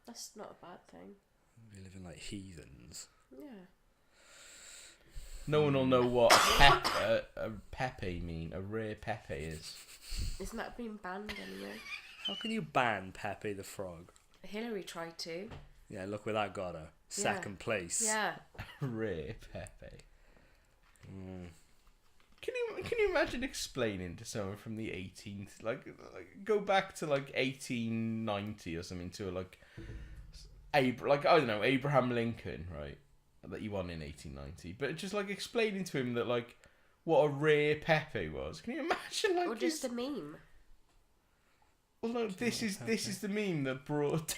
That's not a bad thing. we're living like heathens. Yeah. No one will know what a pepe mean, a rare pepe is. Isn't that being banned anyway? How can you ban Pepe the Frog? Hillary tried to. Yeah, look where that got her. Second place. Yeah. Rare pepe. Mm. Can you imagine explaining to someone from the 18th, like go back to like 1890 or something, to like I don't know, Abraham Lincoln, right? That you won in 1890, but just like explaining to him that like what a rare pepe was. Can you imagine like? Or just a meme. Well, no, this is the meme that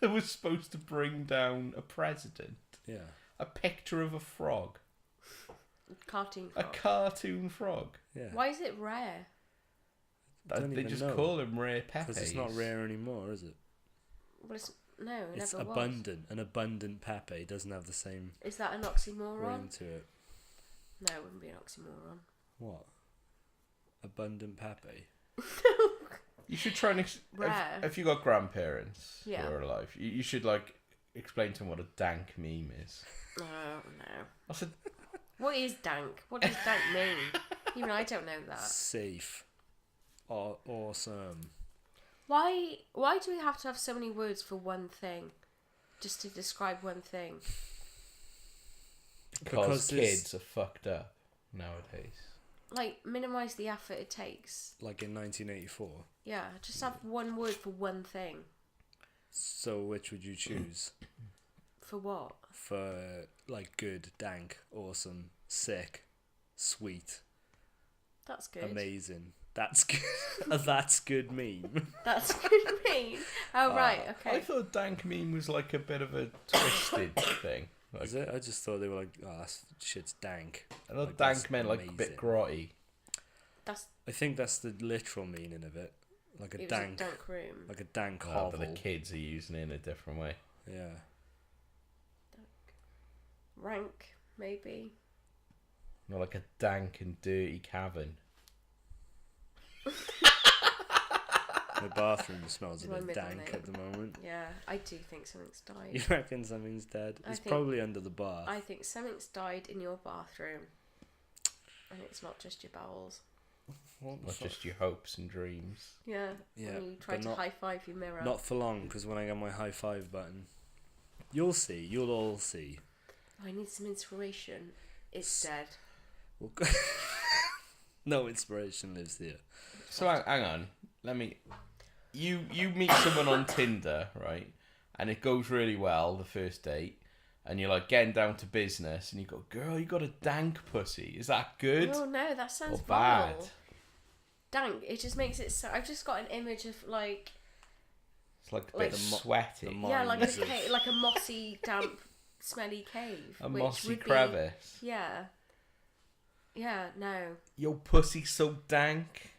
that was supposed to bring down a president. Yeah. A picture of a frog, Cartoon a frog. cartoon frog. Yeah. Why is it rare? Don't They even just know. call him rare pepes. Because it's not rare anymore, is it? Well, no, it It's never was. abundant. An abundant Pepe doesn't have the same Is that an oxymoron? ring to it. No, it wouldn't be an oxymoron. What? Abundant Pepe? You should try and Rare. if you got grandparents Yeah. who are alive, you should like explain to them what a dank meme is. Oh, no. I said, What is dank? What does dank mean? Even I don't know that. Safe. Awesome. Why do we have to have so many words for one thing? Just to describe one thing? because there's- kids are fucked up nowadays. Like, minimise the effort it takes. Like in 1984. Yeah, just have one word for one thing. So which would you choose? For what? For like good, dank, awesome, sick, sweet, That's good. amazing. That's good. A that's good meme. That's good mean. Oh, right, okay. I thought dank meme was like a bit of a twisted thing. Like, Is it? I just thought they were like, oh, that shit's dank. I thought Like, that's dank meant like a bit amazing. grotty. That's I think that's the literal meaning of it. Like a It dank, was a dank room. like a dank Oh, hovel. but the kids are using it in a different way. Yeah. Rank, maybe. Not like a dank and dirty cavern. My bathroom smells a My bit middle dank name. at the moment. Yeah, I do think something's died. You reckon something's dead? I It's think- probably under the bath. I think something's died in your bathroom. And it's not just your bowels. What the Not fuck? just your hopes and dreams. Yeah. Yeah, When you try but to not- high five your mirror. Not for long, because when I get my high five button, you'll see. You'll all see. I need some inspiration. It's dead. We'll no inspiration lives here. So hang on. Let me. You meet someone on Tinder, right? And it goes really well the first date, and you're like getting down to business, and you go, "Girl, you got a dank pussy. Is that good Oh no, that sounds or bad?" vile. Dank. It just makes it so. I've just got an image of like It's like a Like bit the mo- sweaty. the mo- yeah, like a Mines of- like a mossy, damp, smelly cave. A which mossy would be- crevice. Yeah. Yeah. No. Your pussy's so dank.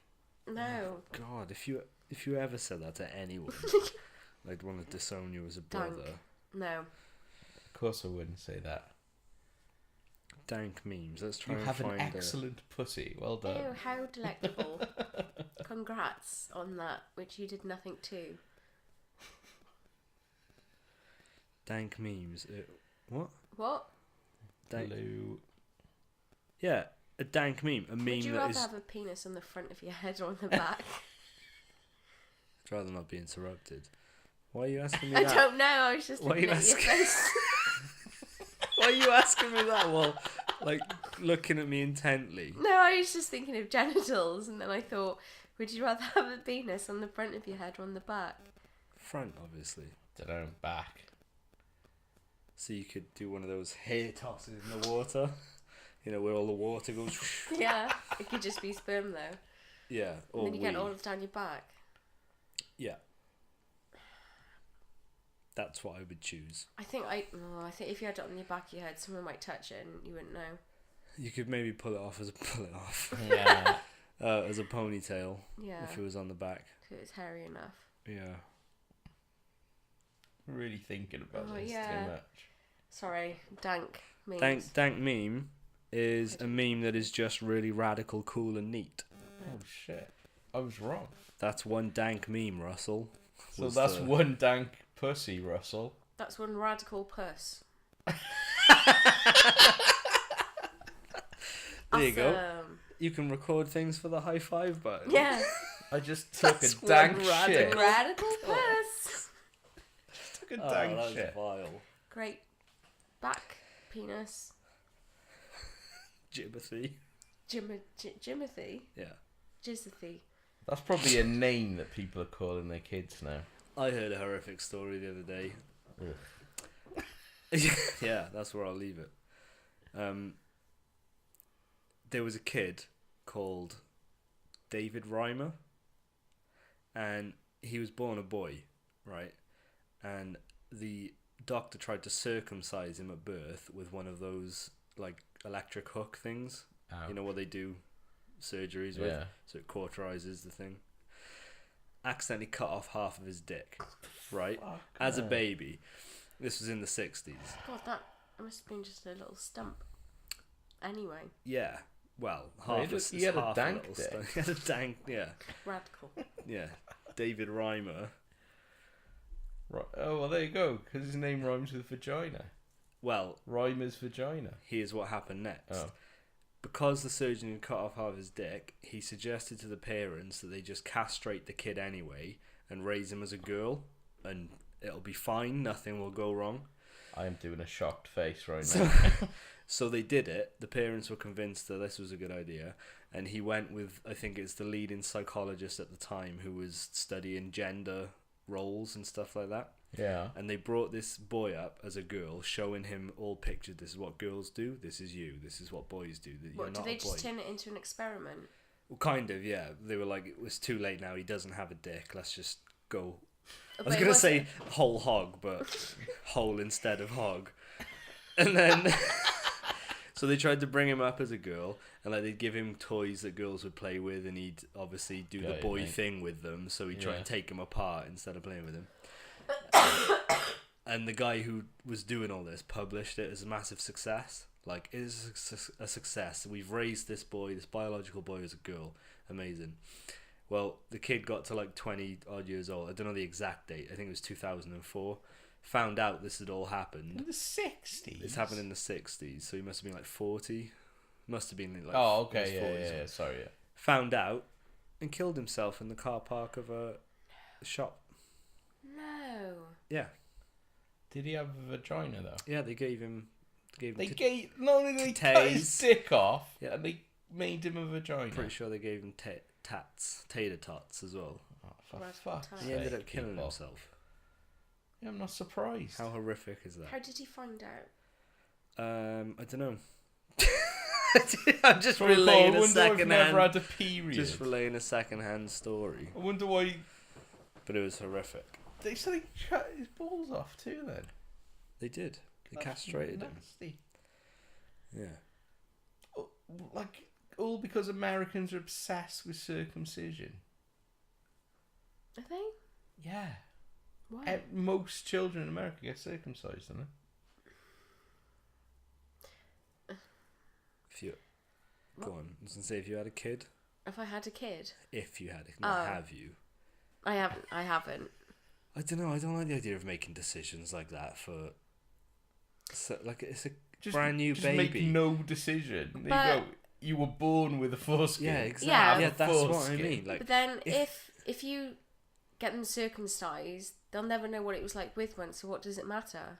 No. God, if you ever said that to anyone, I'd want to disown you as a Dank. brother. No. Of course, I wouldn't say that. Dank memes. Let's try You and have an find excellent pussy. Well done. Ew, how delectable. Congrats on that, which you did nothing to. dank memes. What? What? Dank. Blue. Yeah, a dank meme. A meme Would you that rather is. have a penis on the front of your head or on the back? I'd rather not be interrupted. Why are you asking me I that? don't know. I was just Why are looking you at your asking- face. Why are you asking me that? Well, like looking at me intently. No, I was just thinking of genitals, and then I thought, would you rather have a penis on the front of your head or on the back? Front, obviously. Don't know. Back. So you could do one of those hair tosses in the water. You know, where all the water goes. Yeah, it could just be sperm though. Yeah. And Or then you get it all weave. down your back. Yeah. That's what I would choose. I think if you had it on your back of your head, someone might touch it and you wouldn't know. You could maybe pull it off Yeah. as a ponytail Yeah, if it was on the back. if it was hairy enough. Yeah. Really thinking about Oh, this yeah. too much. Sorry, dank memes. Dank meme is a meme that is just really radical, cool, and neat. Oh shit! I was wrong. That's one dank meme, Russell. So Was that's the- one dank pussy, Russell. That's one radical puss. There you go. Awesome. You can record things for the high five button. Yeah, I just took That's a one dank radical- shit. radical puss. Took a Oh, dank that was shit. vile. Great back penis. Jibbathy. Jimothy. Yeah. Jizzathy. That's probably a name that people are calling their kids now. I heard a horrific story the other day. Yeah, that's where I'll leave it. There was a kid called David Reimer, and he was born a boy, right? And the doctor tried to circumcise him at birth with one of those like electric hook things. Ow. You know what they do surgeries with, Yeah. so it cauterizes the thing. Accidentally cut off half of his dick, right? As a baby. This was in the 60s. God, that must have been just a little stump. Anyway, Yeah. Well, Well, half he had a half dank little dick. stone. He had a dank, yeah. radical. Yeah. David Reimer. Right. Oh well, there you go. Because his name rhymes with vagina. Well, Reimer's vagina. here's what happened next. Oh. Because the surgeon had cut off half his dick, he suggested to the parents that they just castrate the kid anyway and raise him as a girl, and it'll be fine, nothing will go wrong. I am doing a shocked face right So, now. so they did it. The parents were convinced that this was a good idea, and he went with, I think it's the leading psychologist at the time who was studying gender roles and stuff like that. Yeah. And they brought this boy up as a girl, showing him all pictures. This is what girls do. This is you. This is what boys do. You're What, not did they a boy. just turn it into an experiment? Well, kind of, yeah. They were like, it was too late now. He doesn't have a dick. Let's just go. I was But gonna was say it- whole hog, but whole instead of hog. And then, So they tried to bring him up as a girl, and like they'd give him toys that girls would play with, and he'd obviously do the Got it, boy mate. thing with them. So he'd try Yeah. and take them apart instead of playing with them. And the guy who was doing all this published it as a massive success. Like, it is a success. We've raised this boy, this biological boy, as a girl. Amazing. Well, the kid got to like 20 odd years old. I don't know the exact date. I think it was 2004. Found out this had all happened. In the 60s. It's happened in the 60s, so he must have been like 40. Must have been like Oh, in his okay, 40s. yeah. Sorry, yeah. Found out and killed himself in the car park of a shop. No. Yeah. Did he have a vagina though? Yeah, they gave him Not only did they cut his Titties. dick off, Yeah. and they made him a vagina. pretty sure they gave him tater tots as well. Oh, for Right, fuck's time. He ended sake, up killing people. himself. Yeah, I'm not surprised. How horrific is that? How did he find out? I don't know. I'm just Probably, relaying I a wonder I've second never hand. had a period. Just relaying a second hand story, I wonder why but it was horrific. they said he cut his balls off too. Then They did. They That's castrated him. nasty. Yeah. Oh, like all because Americans are obsessed with circumcision. Are they? Yeah. Why? Most children in America get circumcised, don't they? If you go on, I was gonna say if you had a kid, If I had a kid? if you had it, not Oh. have you. I haven't. I haven't. I don't know. I don't like the idea of making decisions like that for. So, like it's a brand new just baby. Make no decision. There But- you go. You were born with a foreskin. Yeah, exactly. Yeah. Yeah, that's what I Foreskin. mean. Like, But then, if- if you get them circumcised, they'll never know what it was like with one. So what does it matter?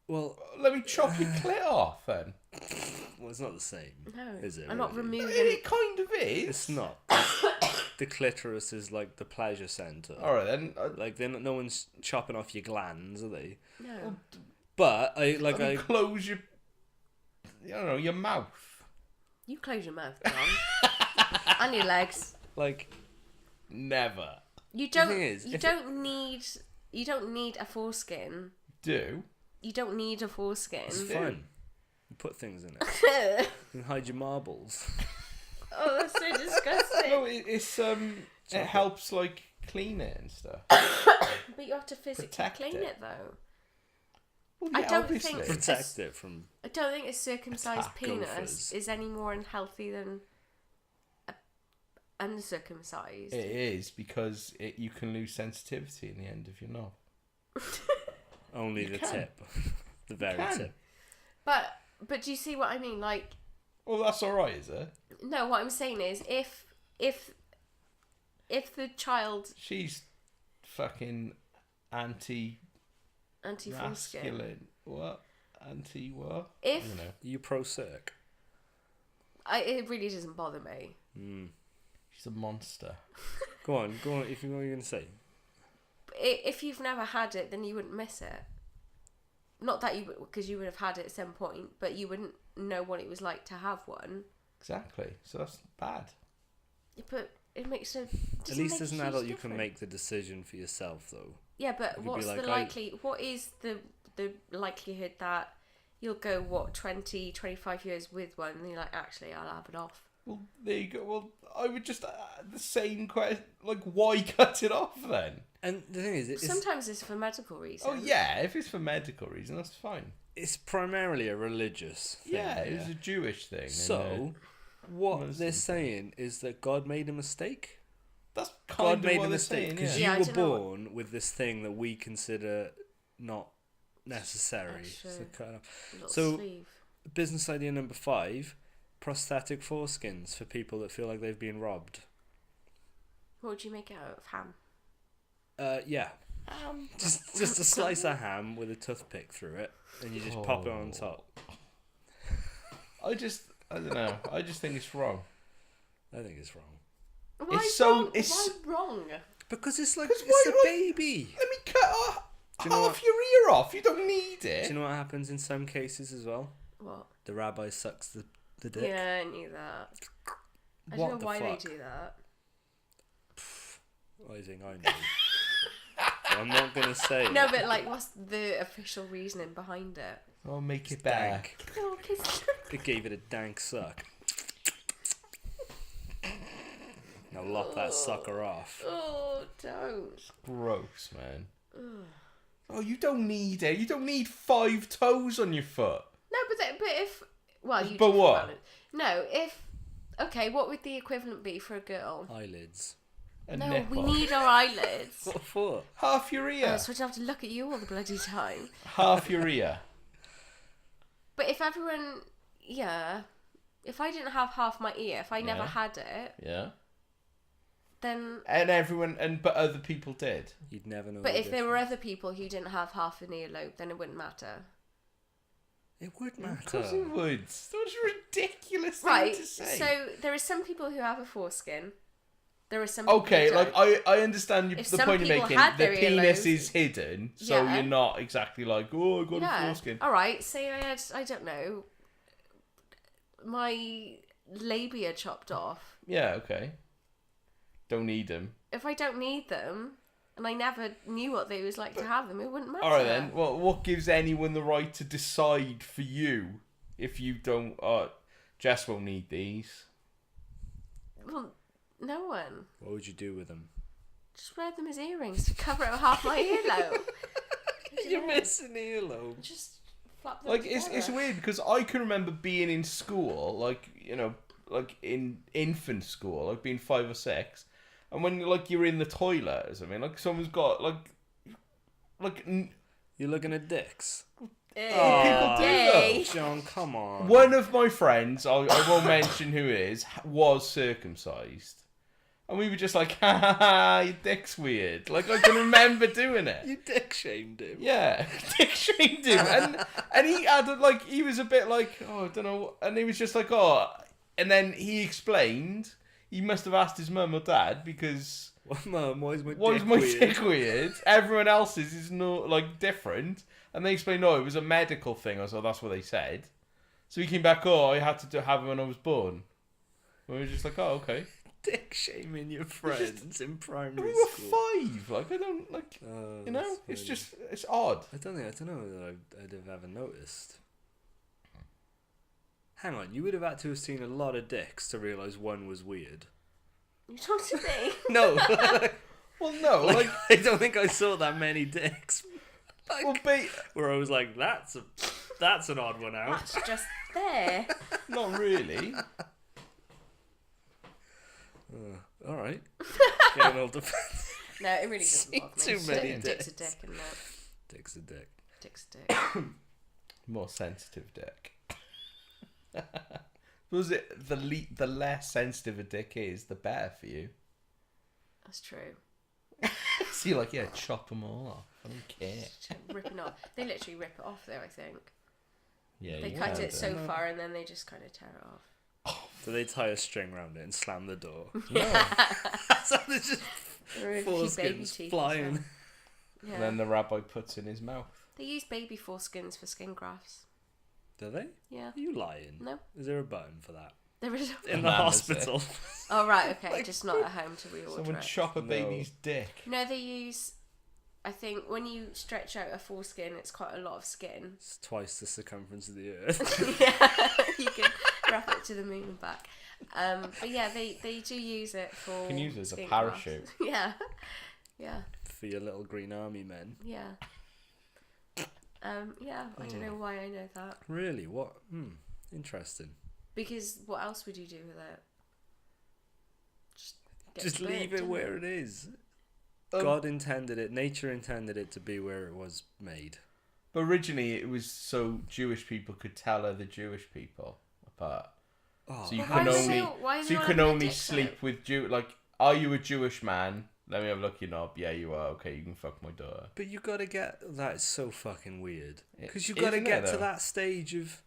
well, Let me chop your clit off then. it's not the same, No, is it? I'm not really? removing. It kind of is. It's not. The clitoris is like the pleasure center. Alright then. Like no one's chopping off your glands, are they? No. But I close your, I don't know, your mouth. You close your mouth, John. And your legs. like Never. You don't. thing is, you if don't need. You don't need a foreskin. Do. You don't need a foreskin. it's Yeah. fun. You put things in it. Oh, You can hide your marbles. that's so disgusting. No, it's it helps like clean it and stuff. But you have to physically Protect clean it. it though. Well, I yeah, don't obviously. think- Protect it from. I don't think a circumcised Attack penis gophers. is any more unhealthy than a uncircumcised. It is because you can lose sensitivity in the end if you're not. Only You the can. tip. The very can. tip. But do you see what I mean? Like, Well, that's all right, is it? no, what I'm saying is if the child She's fucking anti-masculine. anti-foreskin, What? Anti what? if I don't know. You pro circ. it really doesn't bother me. She's a monster. Go on. If you know what you're gonna say. If you've never had it, then you wouldn't miss it. Not that you, because you would have had it at some point, but you wouldn't know what it was like to have one. Exactly. So that's bad. But it makes a. At least as an adult, you can make the decision for yourself, though. Yeah, but could be what's like, the likely? What is the likelihood that you'll go 20, 25 years with one, and you're like, actually, I'll have it off. Well, there you go. Well, I would just the same question. Like, why cut it off then? And the thing is, Sometimes it's for medical reasons. Oh yeah, if it's for medical reason, that's fine. it's primarily a religious thing. Yeah, it was a Jewish thing. So, what Muslim they're saying is that God made a mistake. that's kind God of made what a they're mistake saying. because Yeah, I you were don't know what- born with this thing that we consider not necessary. Extra So, kind of, Little so- sleeve. business idea number 5: prosthetic foreskins for people that feel like they've been robbed. What would you make it out of? Ham. Yeah, just a slice of ham with a toothpick through it, and you just pop it on top. I don't know. I just think it's wrong. I think it's wrong Why It's so- wrong? it's- Why wrong? because it's like 'Cause it's why a would- baby. Let me cut off, Do you know half your ear off. You don't need Do it. you know what happens in some cases as well? What? The rabbi sucks the dick. Yeah, I knew that. I What don't know the why fuck? they do that. I think I know. I'm not gonna say. No, it. but like, what's the official reasoning behind it? I'll make it better. Dank. Oh, kiss. It gave it a dank suck. Now lock that sucker off. Oh, don't. Gross, man. Oh, you don't need it. You don't need 5 toes on your foot. No, but if well, you. But do what? about it. No, if okay, what would the equivalent be for a girl? Eyelids. A No, nipple. we need our eyelids. What for? Half your ear. So I'd have to look at you all the bloody time. Half your ear. But if everyone, yeah, if I didn't have half my ear, if I never Yeah. had it, Yeah. then. And everyone, but other people did. You'd never know. But the if there were difference. other people who didn't have half an earlobe, then it wouldn't matter. It would Of course it matter. would. That's a ridiculous thing Right. to say. So there are some people who have a foreskin. There are some. People Okay, who like don't. I understand If the some point you're people making. had The their penis earlobes- is hidden, so Yeah. you're not exactly like, oh, I got a Yeah. foreskin. All right. Say I had, I don't know, my labia chopped off. Yeah, okay. Don't need them. If I don't need them, and I never knew what they was like to have them, it wouldn't matter. All right then. Well, what gives anyone the right to decide for you if you don't? Jess won't need these. Well, no one. What would you do with them? Just wear them as earrings to cover up half my earlobe. You're missing earlobe. Just flap them Like it's together. weird because I can remember being in school, like like in infant school, like being 5 or 6, and when like you're in the toilet or something, like someone's got You're looking at dicks. people do Yay. though. John, come on. One of my friends, I won't mention who it is, was circumcised. And we were just like, ha ha ha, your dick's weird. Like, I can remember doing it. You dick shamed him. Yeah, Dick shamed him. And he had, like, he was a bit like, oh, I don't know. And he was just like, oh. And then he explained, he must have asked his mum or dad because, Well, Mum, why is my why dick is my weird? dick weird? Everyone else's is not, like, different. And they explained, no, it was a medical thing. I was like, that's what they said. So he came back, oh, I had to have it when I was born. And we were just like, oh, okay. Dick shaming your friends in primary We were school. 5. Like, I don't, like, Oh, you know, that's it's funny. just, it's odd. I don't know that I'd have ever noticed. Hang on, you would have had to have seen a lot of dicks to realise one was weird. You talk to me. No, Well, no, like, I don't think I saw that many dicks. well, Where I was like, that's an odd one out. That's just there. not really. All right, getting all defensive. No, it really doesn't Seen bother me. too many Dick's a dicks. dick and that. Dick's a dick. Dick's a dick. More sensitive dick. Was it the less sensitive a dick is, the better for you? That's true. So you're like, yeah, chop them all off. I don't care. Ripping off. They literally rip it off though, I think. Yeah, They you cut can it do. so far and then they just kind of tear it off. Do they tie a string around it and slam the door? No. So there's just There are a few baby foreskins teeth as flying. well. Yeah. And then the rabbi puts in his mouth. They use baby foreskins for skin grafts. Do they? Yeah. Are you lying? No. Is there a button for that? There is. In the Bananas, hospital. Oh right, okay, just not at home to reorder Someone it. chop a No. baby's dick. No, they use. I think when you stretch out a foreskin, it's quite a lot of skin. It's twice the circumference of the earth. Yeah, you can wrap it to the moon and back. But yeah, they do use it for. You can use it as a skin parachute. grafts. Yeah, yeah, For your little green army men. yeah. Yeah, I don't know why I know that. Really? What? Interesting. Because what else would you do with it? Get Just burnt, leave it didn't where it is. God intended it. Nature intended it to be where it was made. But originally it was so Jewish people could tell other Jewish people apart. Oh, So you Well, why can is only it- why is so it you on can their only dicks, sleep with Jew. Like, are you a Jewish man? Let me have a look at your knob. Yeah, you are. Okay, you can fuck my daughter. but you gotta get that's so fucking weird. Because you Isn't gotta it, get to though? that stage of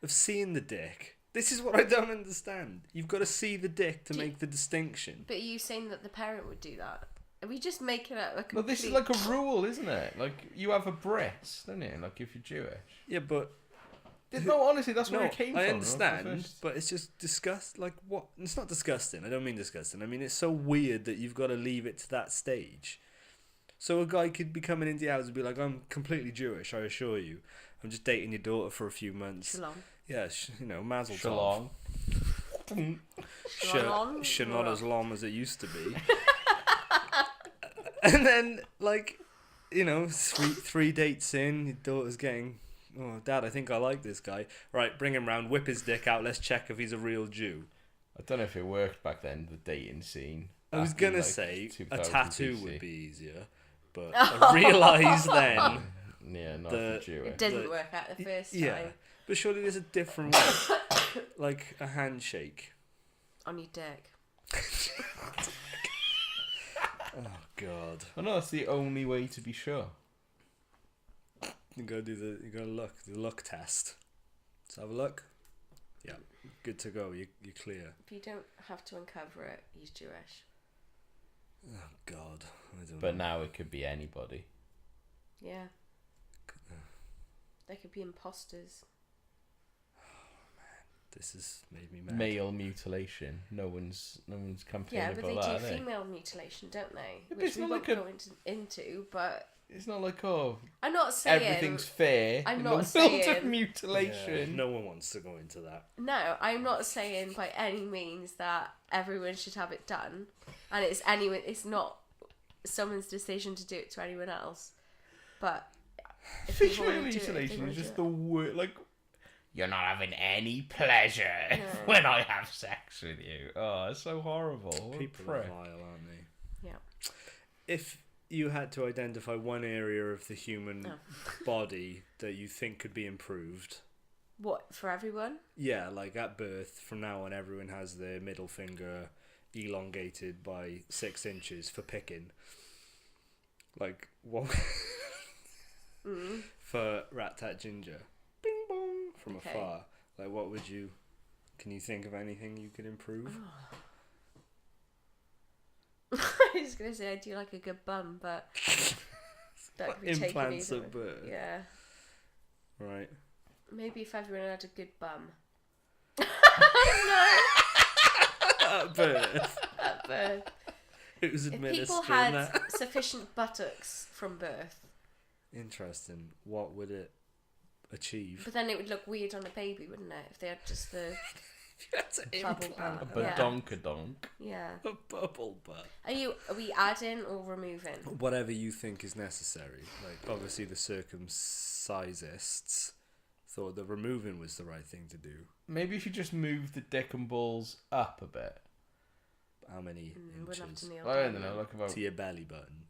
seeing the dick. This is what I don't understand. You've got to see the dick to Do- make the distinction. But are you saying that the parent would do that? Are we just making up a complete... No, this is like a rule, isn't it? Like, you have a breast, don't you? Like, if you're Jewish. Yeah, but No, honestly, that's where no, it came from. I That was the understand, first- but it's just disgust. Like what? It's not disgusting. I don't mean disgusting. I mean it's so weird that you've got to leave it to that stage. So a guy could be coming into your house and be like, I'm completely Jewish, I assure you. I'm just dating your daughter for a few months. Shalom. Yeah, mazel tov. Shalom. Shalom. Not as long as it used to be. And then, like, three dates in, your daughter's getting, oh, Dad, I think I like this guy. Right, bring him round, whip his dick out, let's check if he's a real Jew. I don't know if it worked back then, the dating scene. I was back in, gonna like, say a 2000 tattoo BC. would be easier, but I realised then, Yeah, not The- for Jewish. It didn't work out the first yeah. time. But surely there's a different way, like a handshake. On your dick. Oh God! Well, no, that's the only way to be sure. You gotta look the look test. Let's have a look. Yeah, good to go. You're clear. If you don't have to uncover it, he's Jewish. Oh God, I don't But know. now it could be anybody. Yeah. They could be imposters. This has made me mad. Male mutilation. No one's complaining Yeah, but they about that. do are they? female mutilation, don't they? but Which it's we not won't like a- go into, but It's not like, oh, I'm not saying everything's fair. I'm in not the world saying- of mutilation. Yeah, no one wants to go into that. No, I'm not saying by any means that everyone should have it done, and it's not someone's decision to do it to anyone else. But if people Female wanna do it, they mutilation wanna is do just it. the word. Like, you're not having any pleasure No. when I have sex with you. Oh, it's so horrible. What a People prick. are vile, aren't they? Yeah. If you had to identify one area of the human Oh. body that you think could be improved, What, for everyone? yeah, like at birth, from now on, everyone has their middle finger elongated by 6 inches for picking. Like, what? For Rat Tat Ginger. Bing bong! From Okay. afar. Like, what would you... Can you think of anything you could improve? I was gonna say I do like a good bum, but that could be taken Implants either at birth. Yeah. Right. Maybe if everyone had a good bum. At birth. At birth. Who's If administering people had that? sufficient buttocks from birth, Interesting. What would it achieve? but then it would look weird on a baby, wouldn't it? If they had just the That's an bubble implant. butt. A Yeah. badonkadonk. Yeah. A bubble butt. Are we adding or removing? Whatever you think is necessary. Like, obviously the circumcisists thought that removing was the right thing to do. Maybe if you just move the dick and balls up a bit. How many We'll have inches? to kneel I down. don't know, like about To your belly button.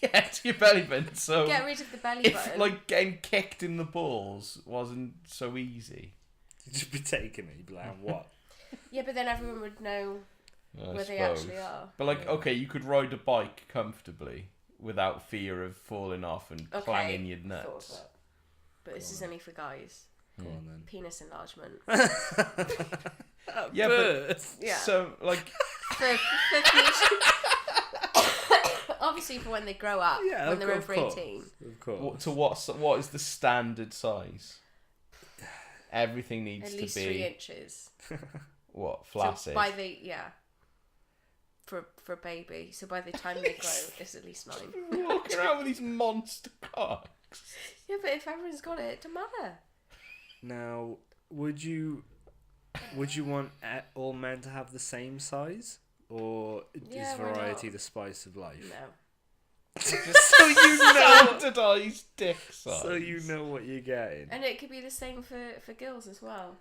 yeah, to your belly button. So Get rid of the belly if button. like getting kicked in the balls wasn't so easy, You'd just be taking it. You'd be like, what? Yeah, but then everyone would know I where they suppose. actually are. But like, Yeah. okay, you could ride a bike comfortably wut fear of falling off and Okay. clanging your Thought of nuts. that. But this is only for guys. Go on then. Penis enlargement. Yeah, Birth. Yeah. So like, for future. Obviously, for when they grow up, Yeah, when they're of over course. 18. Of course. what is the standard size? Everything needs At to least be 3 inches. what flaccid. So by the for a baby. So by the time they grow, it's at least 9. Walking around with these monster cocks. Yeah, but if everyone's got it, it doesn't matter. Now, would you want all men to have the same size, or Yeah, is why variety not? the spice of life? No. So you know. Standardized dick size. So you know what you're getting. And it could be the same for girls as well.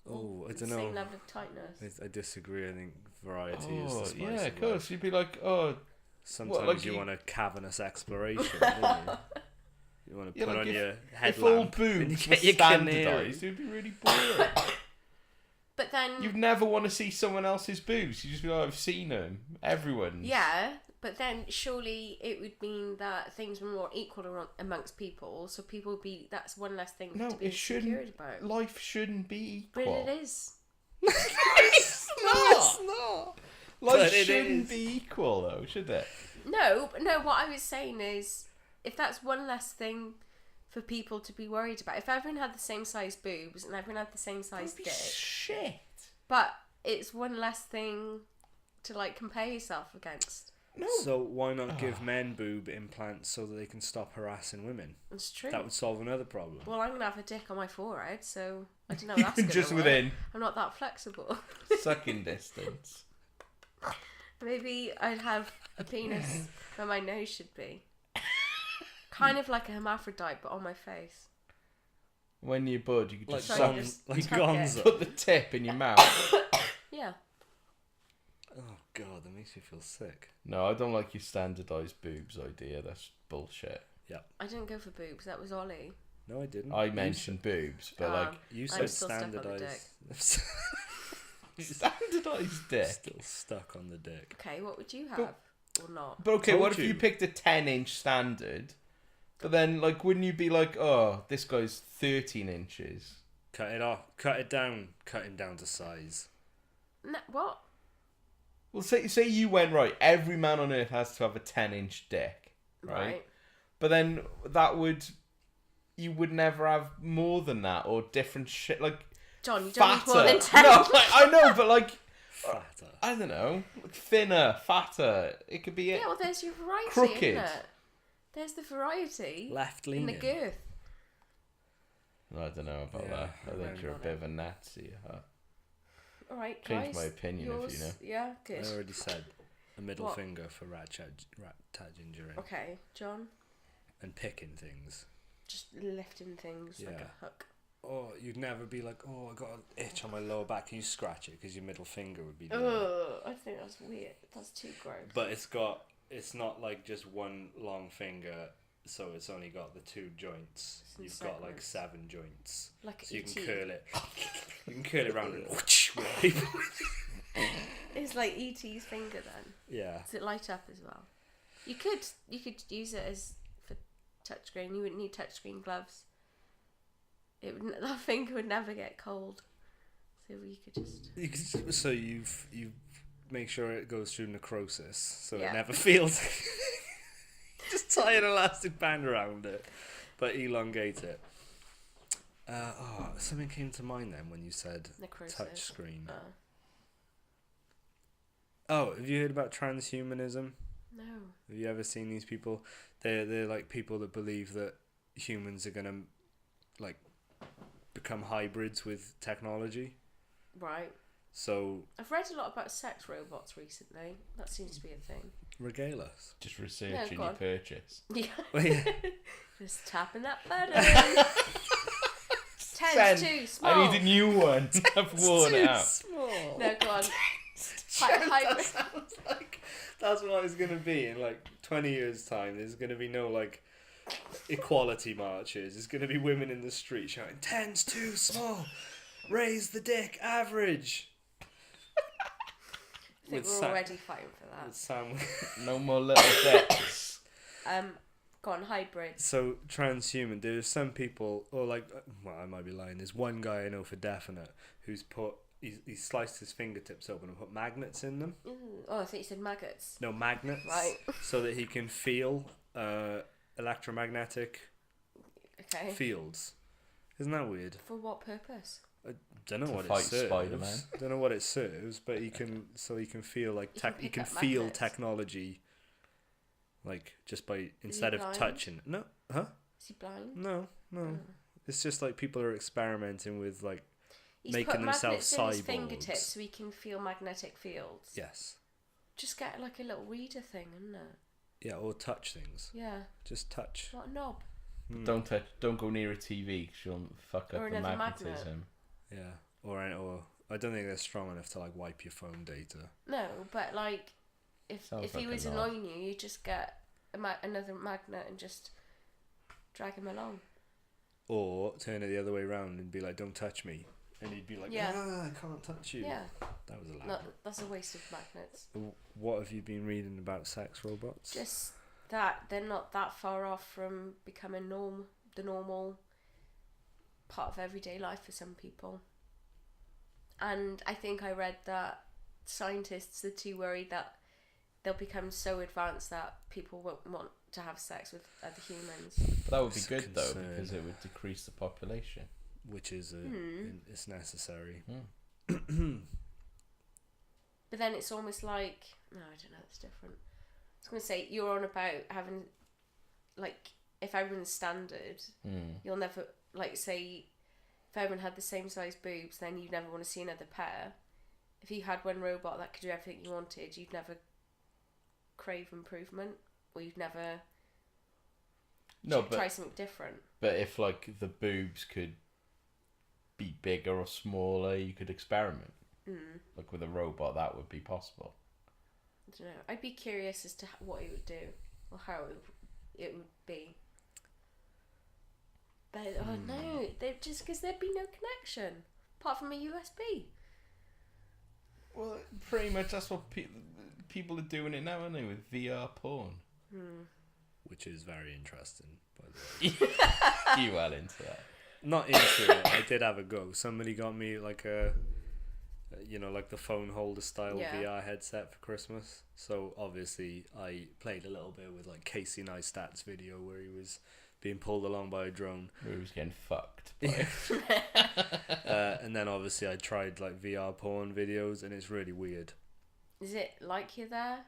Oh, I The don't know. Same level of tightness. I disagree. I think variety is Oh the spice yeah, of of course. life. You'd be like, oh Sometimes like you you- want a cavernous exploration, don't you? You want to Yeah, put like on your if all headlamp and you boobs were get your canary. standardized, it'd be really boring. But then, You'd never want to see someone else's boobs. You'd just be like, I've seen them. Everyone's. yeah, but then surely it would mean that things were more equal amongst people, so people would be, that's one less thing No, to be it shouldn't. insecure about. Life shouldn't be But equal. it is. It's not. not. Life But it shouldn't is. be equal, though, should it? No, what I was saying is, if that's one less thing for people to be worried about, if everyone had the same size boobs and everyone had the same size That'd be dick, shit. but it's one less thing to like compare yourself against. No. So why not give men boob implants so that they can stop harassing women? It's true. That would solve another problem. Well, I'm gonna have a dick on my forehead, so I don't know how that's gonna Just work. within I'm not that flexible. sucking distance. Maybe I'd have a penis where my nose should be. Kind of like a hermaphrodite, but on my face. When you're bored, you could Like, just Sorry, suck, just like tuck it. Gonzo. put the tip in your mouth. Yeah. Oh god, that makes me feel sick. No, I don't like your standardised boobs idea. That's bullshit. I didn't go for boobs. That was Ollie. No, I didn't. I mentioned boobs, but like You I'm said still stuck on the standardized. standardised dick. Still stuck on the dick. Okay, what would you have or not? But okay, Told what if you. you picked a 10-inch standard? But then, like, wouldn't you be like, oh, this guy's 13 inches? Cut it off. Cut it down. Cut him down to size. No, what? Well, say you went, right, every man on earth has to have a 10-inch dick, right? But then you would never have more than that or different shit, like, John, you don't fatter. need more than 10. No, like, I know, but like, Fatter. I don't know, like thinner, fatter. It could be Yeah, well, there's your variety, Crooked. isn't it? There's the variety Left in the leaning. girth. I don't know about Yeah, that. I think don't you're a want bit it. of a Nazi. Huh? All right, Change guys. my opinion if you know. Yeah, good. I already said a middle What? finger for rat tat ginger in. Okay, John. And picking things. Just lifting things like Yeah. a hook. Oh, you'd never be like, oh, I got an itch on my lower back. Can you scratch it? Because your middle finger would be doing it. Ugh, I think that's weird. That's too gross. But it's not like just one long finger, so it's only got the two joints. It's in You've got like segments. 7 joints. Like So you E.T. can curl it. You can curl it around and whoosh with people. It's like E.T.'s finger then. Yeah. Does it light up as well? You could use it as for touchscreen. You wouldn't need touchscreen gloves. That finger would never get cold. So you could just So you make sure it goes through necrosis, so Yeah. it never feels. Just tie an elastic band around it, but elongate it. Something came to mind then when you said necrosis. touchscreen. Uh, Oh, have you heard about transhumanism? no. Have you ever seen these people? They're like people that believe that humans are gonna like become hybrids with technology. Right. So I've read a lot about sex robots recently. That seems to be a thing. regale us. Just researching go your on. purchase. Yeah. Well, yeah. Just tapping that button. 10's too small. I need a new one. I've worn it out. Small. No, go on. That sounds like that's what it's gonna be in like 20 years' time. There's gonna be no like equality marches. There's gonna be women in the street shouting, "10's too small. Raise the dick average." I think we're already fighting for that. With Sam. No more little dicks. Go on, hybrid. So transhuman. There's some people, or like, well, I might be lying. There's one guy I know for definite who's put. He sliced his fingertips open and put magnets in them. Oh, I thought you said maggots. No, magnets. Right. So that he can feel electromagnetic Okay. fields. Isn't that weird? For what purpose? I don't know To what it fight serves. Spider-Man. Don't know what it serves, but he can. So he can feel like He can he pick can up feel magnets. technology. Like just by instead of blind? touching. No, huh? Is he blind? No. Oh. It's just like people are experimenting with like. He's Making put themselves magnets in his cyborgs. fingertips so he can feel magnetic fields. Yes. Just get like a little reader thing, isn't it? Yeah, or touch things. Yeah. Just touch. What a knob. Don't go near a TV because you'll fuck up Or the another magnetism. Yeah. Or I don't think they're strong enough to like wipe your phone data. No, but like, if Sounds he like was a knob. annoying you, you just get another magnet and just drag him along. Or turn it the other way around and be like, "Don't touch me," and he'd be like, Yeah. I can't touch you." Yeah. That was allowed. No, that's a waste of magnets. What have you been reading about sex robots? Just that they're not that far off from becoming the normal part of everyday life for some people. And I think I read that scientists are too worried that they'll become so advanced that people won't want to have sex with other humans. But that would be It's a good though concern. because it would decrease the population. Which is it's necessary. But then it's almost like, no, I don't know, it's different. was gonna say, you're on about having, like, if everyone's standard, you'll never, like, say, if everyone had the same size boobs, then you'd never want to see another pair. If you had one robot that could do everything you wanted, you'd never crave improvement, or you'd never try something different. But if, like, the boobs could be bigger or smaller, you could experiment. Like, with a robot, that would be possible. I don't know. I'd be curious as to what it would do, or how it would be. But, oh no, just because there'd be no connection, apart from a USB. Well, pretty much that's what people are doing it now, aren't they, with VR porn? Which is very interesting, by the way. You well into that? Not into it. I did have a go. Somebody got me like a, like the phone holder style VR headset for Christmas. So obviously I played a little bit with like Casey Neistat's video where he was being pulled along by a drone. Where he was getting fucked. And then obviously I tried like VR porn videos, and it's really weird. Is it like you're there?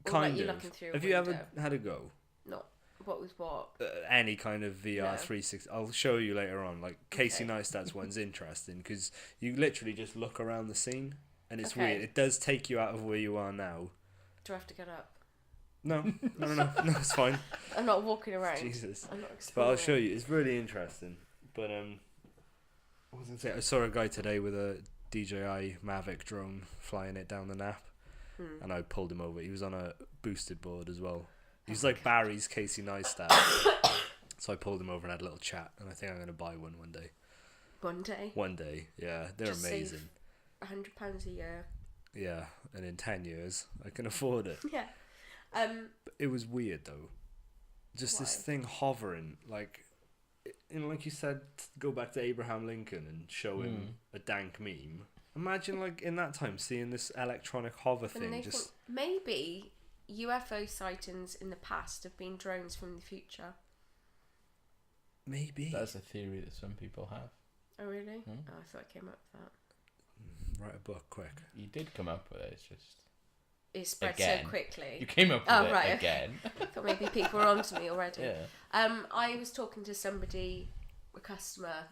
Or Kind like of. you're looking through a Have you ever window? had a go? No. What was what? Any kind of VR No. 360. I'll show you later on. Like Casey Neistat's one's interesting because you literally just look around the scene, and it's Okay. weird. It does take you out of where you are now. Do I have to get up? No, no, it's fine. I'm not walking around. Jesus. I'm not But exploring. I'll show you. It's really interesting. But what was I saying? I saw a guy today with a DJI Mavic drone flying it down the Nap, and I pulled him over. He was on a boosted board as well. He's like Barry's Casey Neistat. So I pulled him over and had a little chat, and I think I'm going to buy one day. One day. One day, yeah. They're Just amazing. save £100 a year. Yeah, and in 10 years, I can afford it. Yeah. But it was weird, though. Just this Why? thing hovering, like... like you said, go back to Abraham Lincoln and show him a dank meme. Imagine, like, in that time, seeing this electronic hover And thing they just... think maybe UFO sightings in the past have been drones from the future. Maybe. That's a theory that some people have. Oh, really? Oh, I thought I came up with that. Write a book, quick. You did come up with it, it's just... It spread Again. so quickly. You came up with Oh, it right, okay. again. I thought maybe people were onto me already. Yeah. I was talking to somebody, a customer,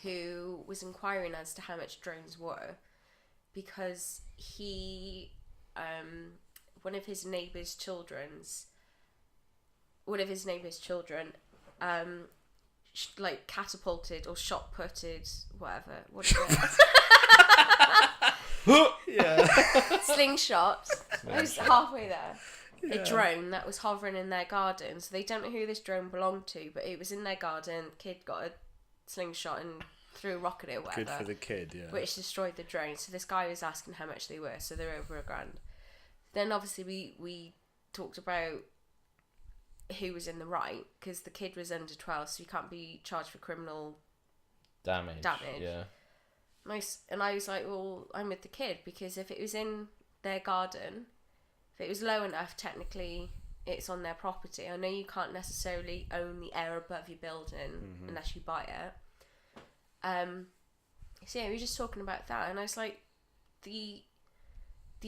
who was inquiring as to how much drones were, because he, one of his neighbour's children, like catapulted or shot putted, whatever, what is it? Yeah. Slingshot. I was halfway there. A drone that was hovering in their garden. So they don't know who this drone belonged to, but it was in their garden. Kid got a slingshot and threw a rocket at it or whatever. Good for the kid, yeah. Which destroyed the drone. So this guy was asking how much they were. So they're over £1,000. Then obviously we talked about who was in the right, because the kid was under 12, so you can't be charged for criminal Damage. Yeah. nice. And I was like, well, I'm with the kid, because if it was in their garden, if it was low enough, technically it's on their property. I know you can't necessarily own the air above your building unless you buy it. So yeah, we were just talking about that, and I was like, the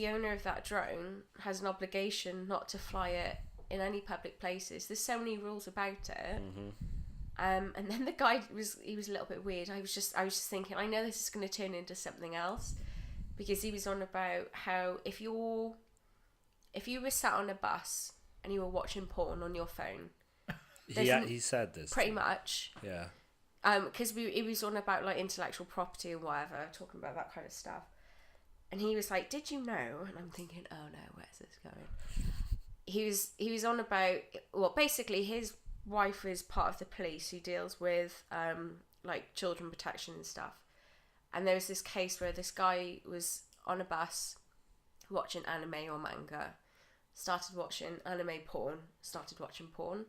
owner of that drone has an obligation not to fly it in any public places. There's so many rules about it. And then the guy was a little bit weird. I was just thinking, I know this is going to turn into something else, because he was on about how if you were sat on a bus and you were watching porn on your phone, He said this. pretty much, Yeah. because he was on about like intellectual property and whatever, talking about that kind of stuff. And he was like, "Did you know?" And I'm thinking, "Oh no, where's this going?" He was on about, well, basically his wife is part of the police who deals with like children protection and stuff. And there was this case where this guy was on a bus watching anime or manga, started watching anime porn, started watching porn,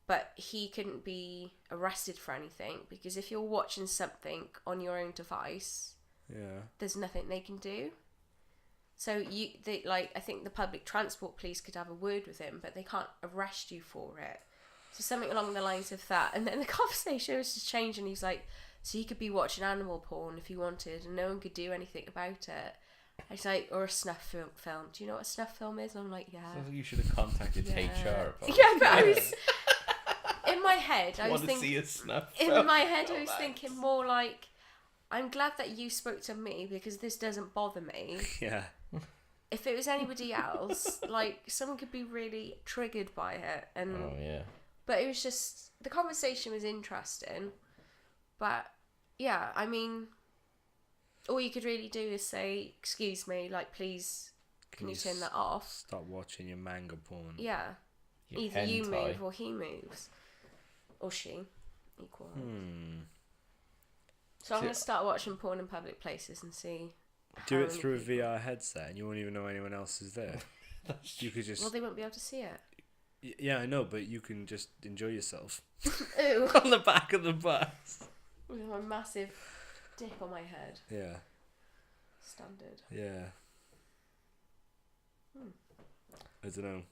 but he couldn't be arrested for anything, because if you're watching something on your own device, there's nothing they can do. So I think the public transport police could have a word with him, but they can't arrest you for it. So something along the lines of that. And then the conversation was just changed, and he's like, so you could be watching animal porn if you wanted, and no one could do anything about it. It's like, or a snuff film. Do you know what a snuff film is? And I'm like, yeah. Sounds like you should have contacted Yeah. HR about Yeah, but I was in my head. I was want to see thinking a snuff in film. my head. Oh, I was man. thinking more like, I'm glad that you spoke to me because this doesn't bother me. Yeah. If it was anybody else, like someone could be really triggered by it, and Oh yeah. but it was just the conversation was interesting. But yeah, I mean, all you could really do is say, "Excuse me, like please, can you turn that off?" Stop watching your manga porn. Yeah, Your either you hentai. move or he moves, or she, equal. So I'm See, gonna start watching porn in public places and see. Do how it many through a people- VR headset, and you won't even know anyone else is there. You could just. Well, they won't be able to see it. Yeah, I know, but you can just enjoy yourself Ooh, on the back of the bus. with my massive dick on my head. Yeah. Standard. Yeah. I don't know.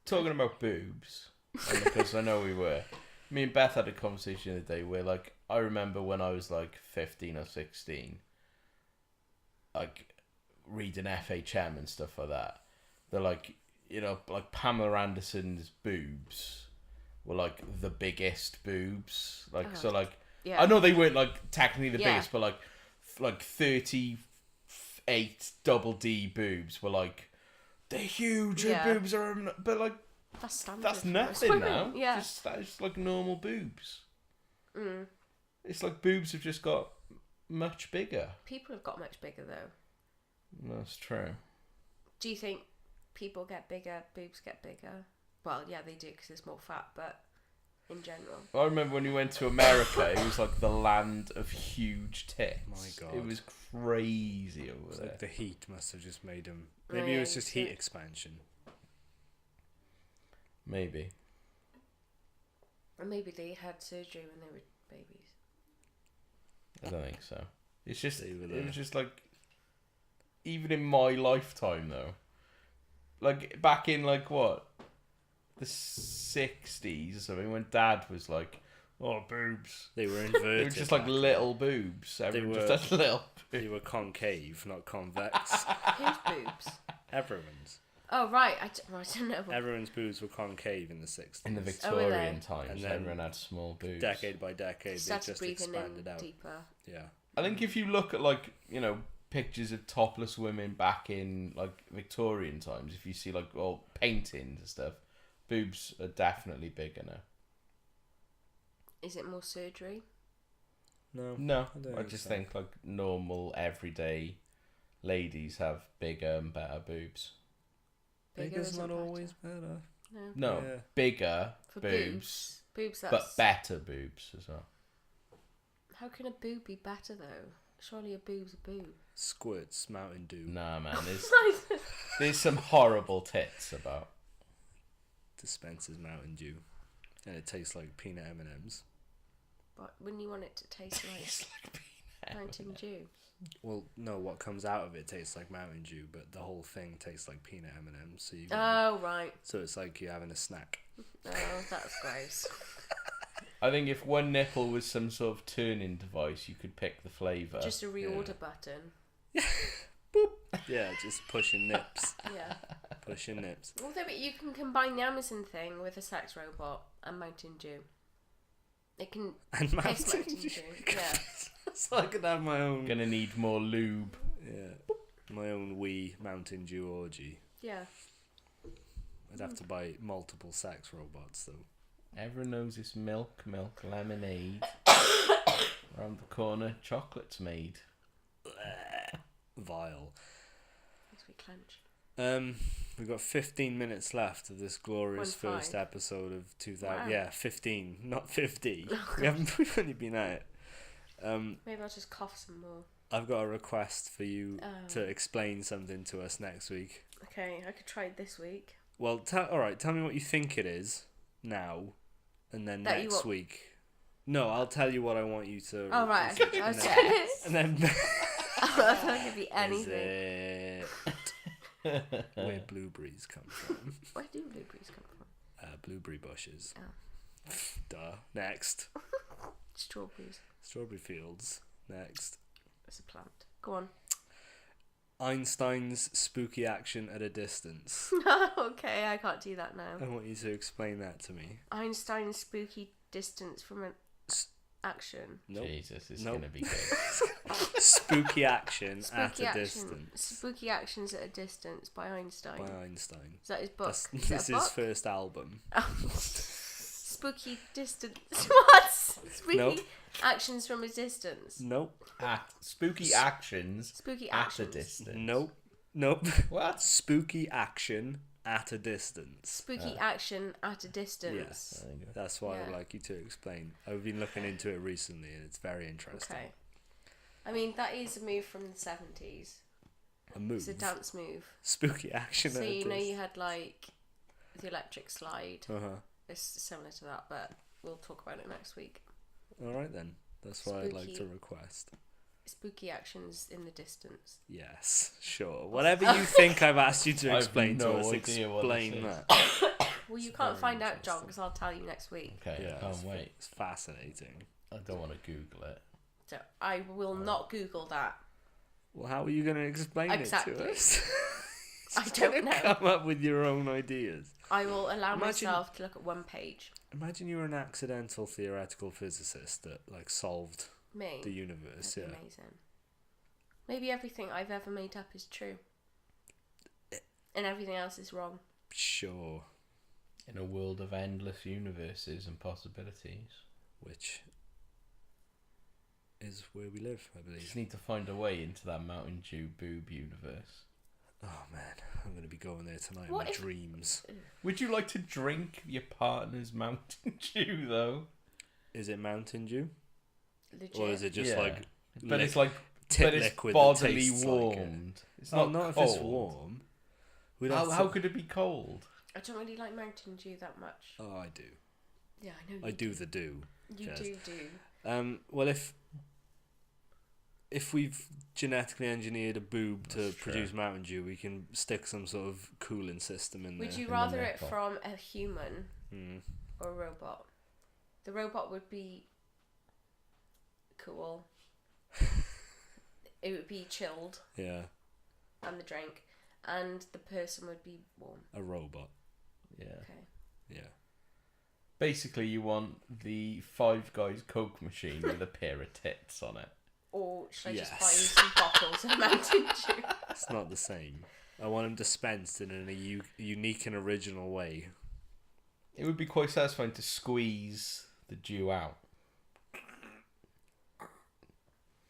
Talking about boobs, and because I know we were. Me and Beth had a conversation the other day where, like, I remember when I was like 15 or 16, like reading FHM and stuff like that. They're like, you know, like Pamela Anderson's boobs were like the biggest boobs. Like, Oh, so like, Yeah. I know they weren't like technically the Yeah. biggest, but like 38 double D boobs were like, they're huge. Her Yeah. boobs are, but like, That's standard. that's for most nothing women. now. Yeah. That's like normal boobs. Mm. It's like boobs have just got much bigger. People have got much bigger though. That's true. Do you think people get bigger, boobs get bigger? Well, yeah, they do because there's more fat, but in general. I remember when we went to America, it was like the land of huge tits. My God. It was crazy over It's there. like the heat must have just made them. Oh, Maybe yeah, it was just you heat see. expansion. Maybe. Or maybe they had surgery when they were babies. I don't think so. It's just, They were it there. was just like, even in my lifetime though, like back in like what, the 60s or something, when Dad was like, oh, boobs. They were They inverted. were just like back little boobs. Everyone just had little then. They were concave, not convex. Whose boobs? Everyone's. Oh, right. I don't know. Everyone's boobs were concave in the 60s. In the Oh, were they? Victorian times, And then everyone had small boobs. Decade by decade, they Started just breathing expanded in out. deeper. Yeah. I think if you look at like, you know, pictures of topless women back in like Victorian times, if you see like all paintings and stuff, boobs are definitely bigger now. Is it more surgery? No. No, don't I think just so. think like normal everyday ladies have bigger and better boobs. Bigger's isn't not better. always better. No. No, Yeah. bigger For boobs, Boobs, that's... but better boobs as well. How can a boob be better, though? Surely a boob's a boob. Squirts, Mountain Dew, Nah, man, there's some horrible tits about. dispenses Mountain Dew, and it tastes like peanut M&Ms. But wouldn't you want it to taste like It's like peanut. Mountain Dew? Well, no, what comes out of it tastes like Mountain Dew, but the whole thing tastes like peanut M&Ms. So Oh, right. so it's like you're having a snack. Oh, that's gross. I think if one nipple was some sort of turning device, you could pick the flavour. Just a reorder button. Yeah, just pushing nips, Yeah. pushing nips. Although you can combine the Amazon thing with a sex robot and Mountain Dew. It can And taste Mountain Mountain Dew. Dew. Yeah. So I could have my own. Gonna need more lube. Yeah, my own wee Mountain Dew orgy. Yeah. I'd have to buy multiple sex robots though. Everyone knows this milk lemonade. Around the corner, chocolate's made. Vile. Makes me clench. We've got 15 minutes left of this glorious 1-5. first episode of 2000. Wow. Yeah, 15, not 50. We've only been at it. Maybe I'll just cough some more. I've got a request for you Oh. to explain something to us next week. Okay, I could try it this week. Well, all right. Tell me what you think it is now, and then That you next want- week. No, I'll tell you what I want you to. Oh, right. and Okay. then- And then. I thought it could be Is anything. it where blueberries come from? Where do blueberries come from? Blueberry bushes. Oh. Duh. Next. Strawberries. Strawberry fields. Next. It's a plant. Go on. Einstein's spooky action at a distance. Okay, I can't do that now. I want you to explain that to me. Einstein's spooky distance from an action. Nope. Jesus, it's Nope. gonna be good. Spooky action at Spooky a action. distance Spooky actions at a distance by Einstein. by Einstein. Is that his book? That's, Is that this a is his book? first album. Spooky distance. What? Spooky Nope. actions from a distance. Nope. Spooky actions Spooky at a actions. distance. Nope. Nope. What? Spooky action at a distance. Spooky action at a distance. Yes. There you go. That's what I'd Yeah. like you to explain. I've been looking into it recently and it's very interesting. Okay. I mean, that is a move from the 70s. A move. It's a dance move. Spooky action So at a you know distance. you had like the electric slide. Uh-huh. It's similar to that, but we'll talk about it next week. Alright then. That's what I'd like to Spooky. request. Spooky actions in the distance. Yes, sure. Whatever you think I've asked you to I've explain no to us, idea what explain this is. that. Well, you It's can't very find out, John, interesting. because I'll tell you next week. Okay, Yeah, I can't wait. It's fascinating. I don't want to Google it. So I will not Google that. Well, how are you going to explain Exactly. it to us? I Just don't gonna know. Come up with your own ideas. I will allow Imagine- myself to look at one page. Imagine you were an accidental theoretical physicist that like solved Me. the universe. That'd Yeah. be amazing. Maybe everything I've ever made up is true. And everything else is wrong. Sure. In a world of endless universes and possibilities, Which is where we live, I you believe. just need to find a way into that Mountain Dew boob universe. Oh man, I'm going to be going there tonight What in my if- dreams. Would you like to drink your partner's Mountain Dew though? Is it Mountain Dew? Legit. Or is it just Yeah. like But lick- it's like tit but it's liquid that bodily tastes like it? warmed. It's Oh, not not if cold. it's warm. We'd How, have how to- could it be cold? I don't really like Mountain Dew that much. Oh, I do. Yeah, I know you I do the do. You Jazz. do. Well, if we've genetically engineered a boob to That's produce true. Mountain Dew, we can stick some sort of cooling system in Would there. you the rather it nipple. from a human Hmm. or a robot? The robot would be cool. It would be chilled Yeah, and the drink, and the person would be warm. a robot. Yeah. Okay. Yeah. Basically, you want the Five Guys Coke machine with a pair of tits on it. Or should I just buy you Yes. some bottles of Mountain Dew? It's not the same. I want them dispensed in a unique and original way. It would be quite satisfying to squeeze the dew out.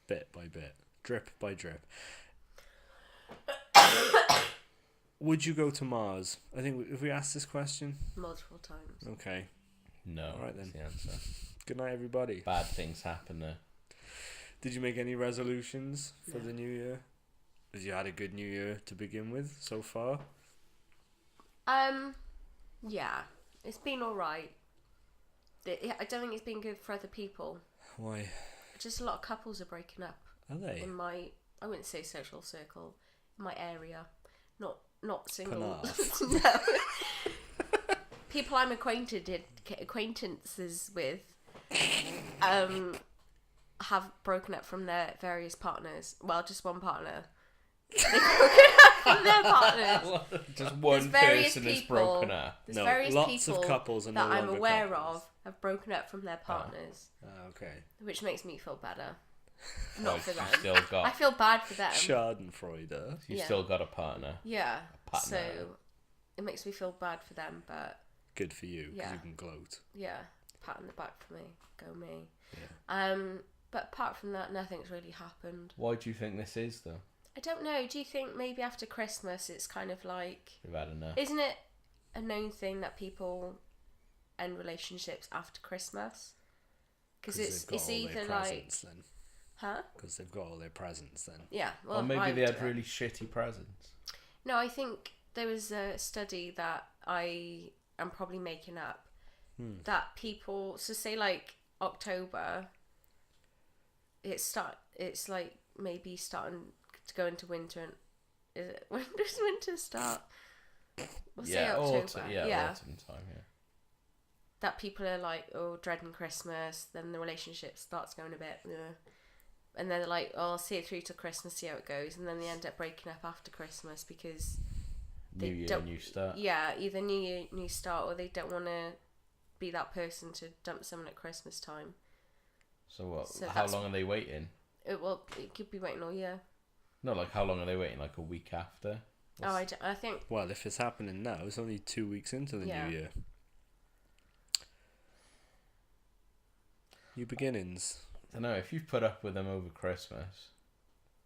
Bit by bit. Drip by drip. Would you go to Mars? I think if we asked this question. Multiple times. Okay. No, All right then. that's the answer. Good night, everybody. Bad things happen there. Did you make any resolutions for No. the new year? Have you had a good new year to begin with so far? Yeah. It's been alright. I don't think it's been good for other people. Why? Just a lot of couples are breaking up Are they? in my, I wouldn't say social circle, in my area. Not single. Penarth. No. People I'm acquaintances with have broken up from their various partners. Well, just one partner. They've broken up from their partners. Just one various person has people- broken up. There's No, various lots of people couples are that no I'm longer aware couples. of have broken up from their partners, Okay. which makes me feel better. Not for You them. still I got. feel bad for them. Schadenfreude. You Yeah. still got a partner. Yeah. partner. So it makes me feel bad for them, but Good for you, because Yeah. you can gloat. yeah, pat on the back for me. Go me. Yeah. But apart from that, nothing's really happened. Why do you think this is though? I don't know. Do you think maybe after Christmas it's kind of like, We've had enough. isn't it a known thing that people end relationships after Christmas? Because it's they've got all either their like, presents then. huh? Because they've got all their presents then. Yeah. Well, Or maybe I they would had do it. really shitty presents. No, I think there was a study that I am probably making up that people, so say like October, it's like maybe starting to go into winter. And is it, when does winter start? We'll say October. autumn time. Yeah. That people are like, oh, dreading Christmas. Then the relationship starts going a bit. and they're like, "Oh, I'll see it through till Christmas, see how it goes," and then they end up breaking up after Christmas because New year, don't- new start. yeah, either New Year, new start, or they don't want to be that person to dump someone at Christmas time. So what? So how that's- long are they waiting? It could be waiting all year. No, like how long are they waiting? Like a week after? Oh, I think Well, if it's happening now, it's only 2 weeks into the Yeah. new year. New beginnings. I don't know. If you've put up with them over Christmas,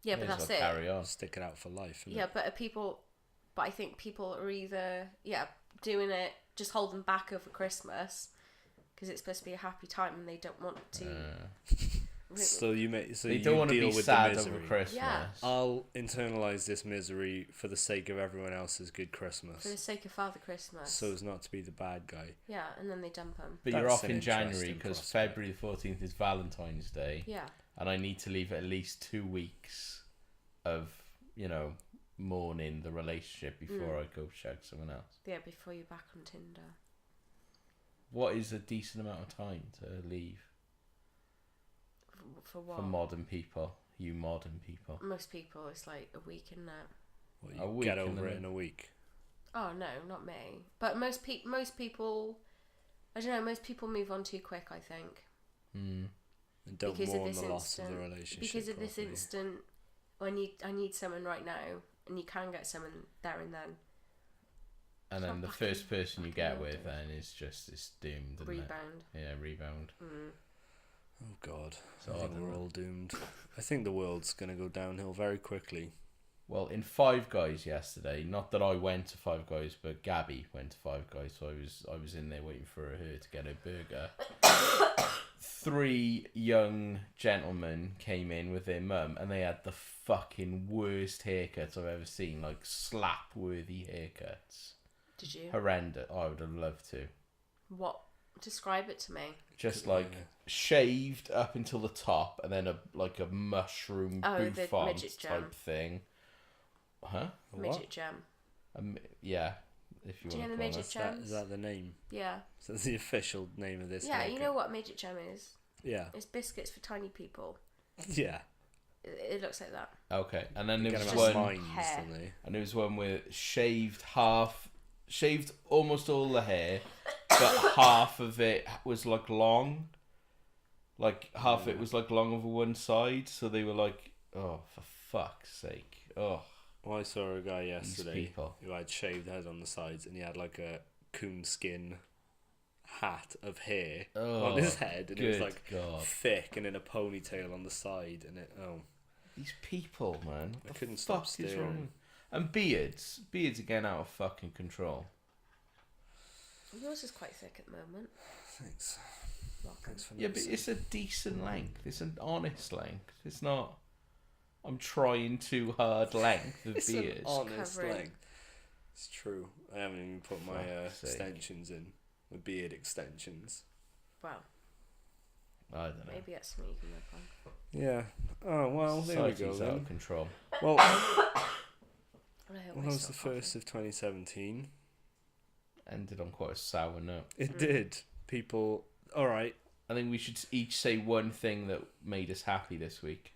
yeah, but may as that's well it. Carry on. Stick it out for life. Innit? Yeah, but I think people are either doing it, just holding back over Christmas because it's supposed to be a happy time and they don't want to. So you may. So They you don't want to deal be with sad the misery. over Christmas. Yeah. I'll internalize this misery for the sake of everyone else's good Christmas, For the sake of Father Christmas. so as not to be the bad guy. yeah, and then they dump them. But you're That's off an in January interesting because prospect. February the 14th is Valentine's Day. Yeah. And I need to leave at least 2 weeks of, mourning the relationship before I go shag someone else. Yeah, before you're back on Tinder. What is a decent amount of time to leave For what? for modern people? You modern people. Most people, it's like a week, isn't it? Well, A you week get and over it then- in a week. Oh no, not me. But most people, I don't know. Most people move on too quick. I think Mm. And don't because of mourn this the loss of the instant. relationship. Because of this properly. instant, I need someone right now, and you can get someone there and then. And then the Fucking- first person you fucking get hell, with dude. then is just it's doomed, isn't Rebound. it? Yeah, rebound. Oh God, So I think odd, we're isn't it? all doomed. I think the world's gonna go downhill very quickly. Well, in Five Guys yesterday, not that I went to Five Guys, but Gabby went to Five Guys, so I was in there waiting for her to get her burger. 3 young gentlemen came in with their mum, and they had the fucking worst haircuts I've ever seen, like slap-worthy haircuts. Did you? Horrendous. I would have loved to. What? Describe it to me. Just like shaved up until the top, and then a mushroom Oh, the bouffant midget gem. type thing. Huh? Midget gem. Yeah, if you Do you want know to the call midget it. gem? Is that the name? Yeah. So that's the official name of this. Yeah, you haircut. know what midget gem is? Yeah. It's biscuits for tiny people. Yeah. It looks like that. Okay, and then there Get was them just out one, of minds, hair. don't they? and there was one with shaved almost all the hair, but half of it was like long, like half of it was like long over one side. So they were like, oh, for fuck's sake, oh, Well, I saw a guy yesterday people. who had shaved head on the sides, and he had like a coonskin hat of hair Oh, on his head, and it was good like God. thick and in a ponytail on the side, and These people, man, what I the couldn't stop fuck is staring. wrong? And beards are getting out of fucking control. Yours is quite thick at the moment. thanks. Welcome. Thanks for Yeah, but noticing. it's a decent length. It's an honest length. It's not. I'm trying too hard length of It's an beard. honest Covering. length. It's true. I haven't even put my Fuck's sake. extensions in. My beard extensions. Well, I don't know. maybe that's something you can work on. Yeah. Oh well, there we go Society's out then. of control. Well, I hope that I was stop the first of 2017. Ended on quite a sour note. It did. People. All right. I think we should each say one thing that made us happy this week.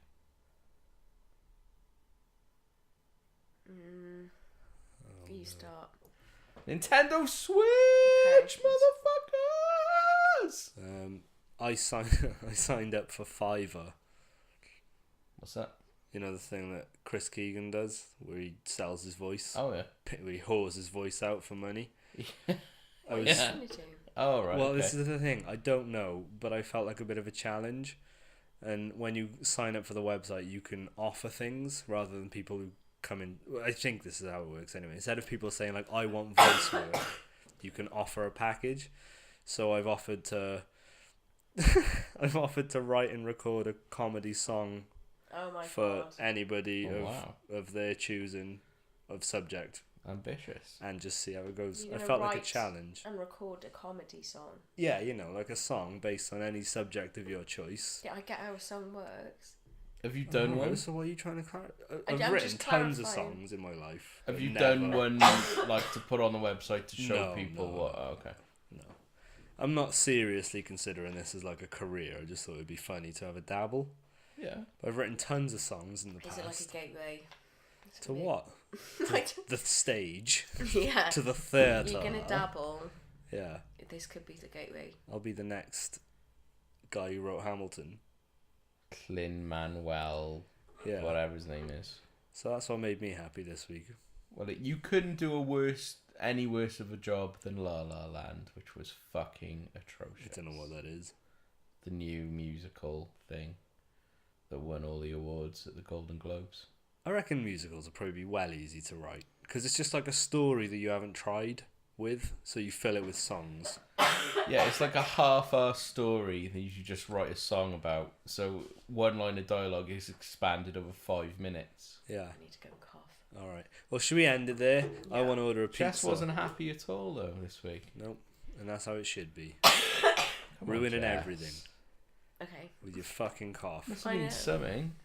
coughing. You start. Nintendo Switch, Okay. motherfuckers! I signed up for Fiverr. What's that? You know the thing that Chris Keegan does, where he sells his voice, Oh yeah. where he whores his voice out for money. I was. Yeah. Me too. Oh right. Well, okay. this is the thing. I don't know, but I felt like a bit of a challenge. And when you sign up for the website, you can offer things rather than people who come in. Well, I think this is how it works anyway. Instead of people saying like, "I want voice work," you can offer a package. So I've offered to, write and record a comedy song Oh my for god. anybody Oh, of wow. of their choosing of subject, Ambitious. and just see how it goes. You're I gonna felt like a write challenge. And record a comedy song. Yeah, you know, like a song based on any subject of your choice. Yeah, I get how a song works. Have you done Oh, one? So what are you trying to clarify? I'm I've written just tons of clarifying. songs in my life. Have but you never- done one like to put on the website to show No, people no. what? Oh, okay. No. I'm not seriously considering this as like a career. I just thought it'd be funny to have a dabble. Yeah. I've written tons of songs in the Is past. it like a gateway? To what? Like, The stage. yeah. To the theatre. You're gonna dabble. Yeah. This could be the gateway. I'll be the next guy who wrote Hamilton. Lin-Manuel, Yeah. whatever his name is. So that's what made me happy this week. Well, you couldn't do any worse of a job than La La Land, which was fucking atrocious. I don't know what that is. The new musical thing that won all the awards at the Golden Globes. I reckon musicals will probably be well easy to write because it's just like a story that you haven't tried with, so you fill it with songs. Yeah, it's like a half-assed story that you just write a song about. So one line of dialogue is expanded over 5 minutes. Yeah. I need to go and cough. All right. Well, should we end it there? I Yeah. want to order a pizza. Jess wasn't happy at all though this week. Nope. And that's how it should be. Come on, Ruining Jess. everything Okay. with your fucking cough. Must I mean know. something.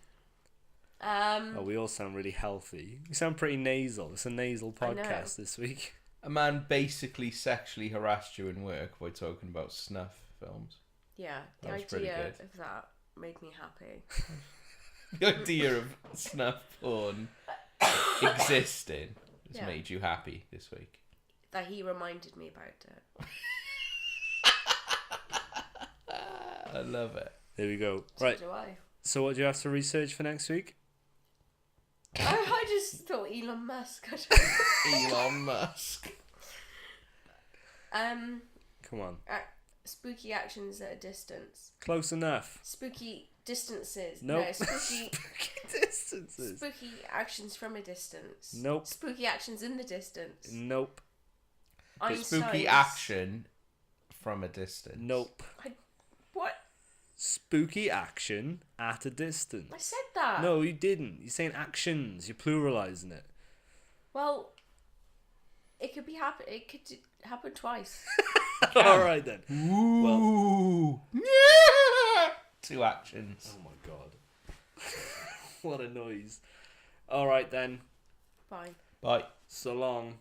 Oh, we all sound really healthy. You sound pretty nasal. It's a nasal I know. podcast this week. A man basically sexually harassed you in work by talking about snuff films. Yeah, the That was pretty idea good. of that made me happy. The idea of snuff porn existing has Yeah. made you happy this week. That he reminded me about it. I love it. There we go. So Right. do I. So what do you have to research for next week? I just thought Elon Musk. Elon Musk. Come on. Spooky actions at a distance. Close enough. Spooky distances. Nope. No, spooky Distances. spooky actions from a distance. Nope. Spooky actions in the distance. Nope. But spooky Einstein's- action from a distance. Nope. What? Spooky action at a distance. I said that. No, you didn't. You're saying actions. You're pluralizing it. Well, it could be happen. It could happen twice. All right then. Ooh. Yeah. 2 actions. Oh my god. What a noise. All right then. Fine. Bye. So long.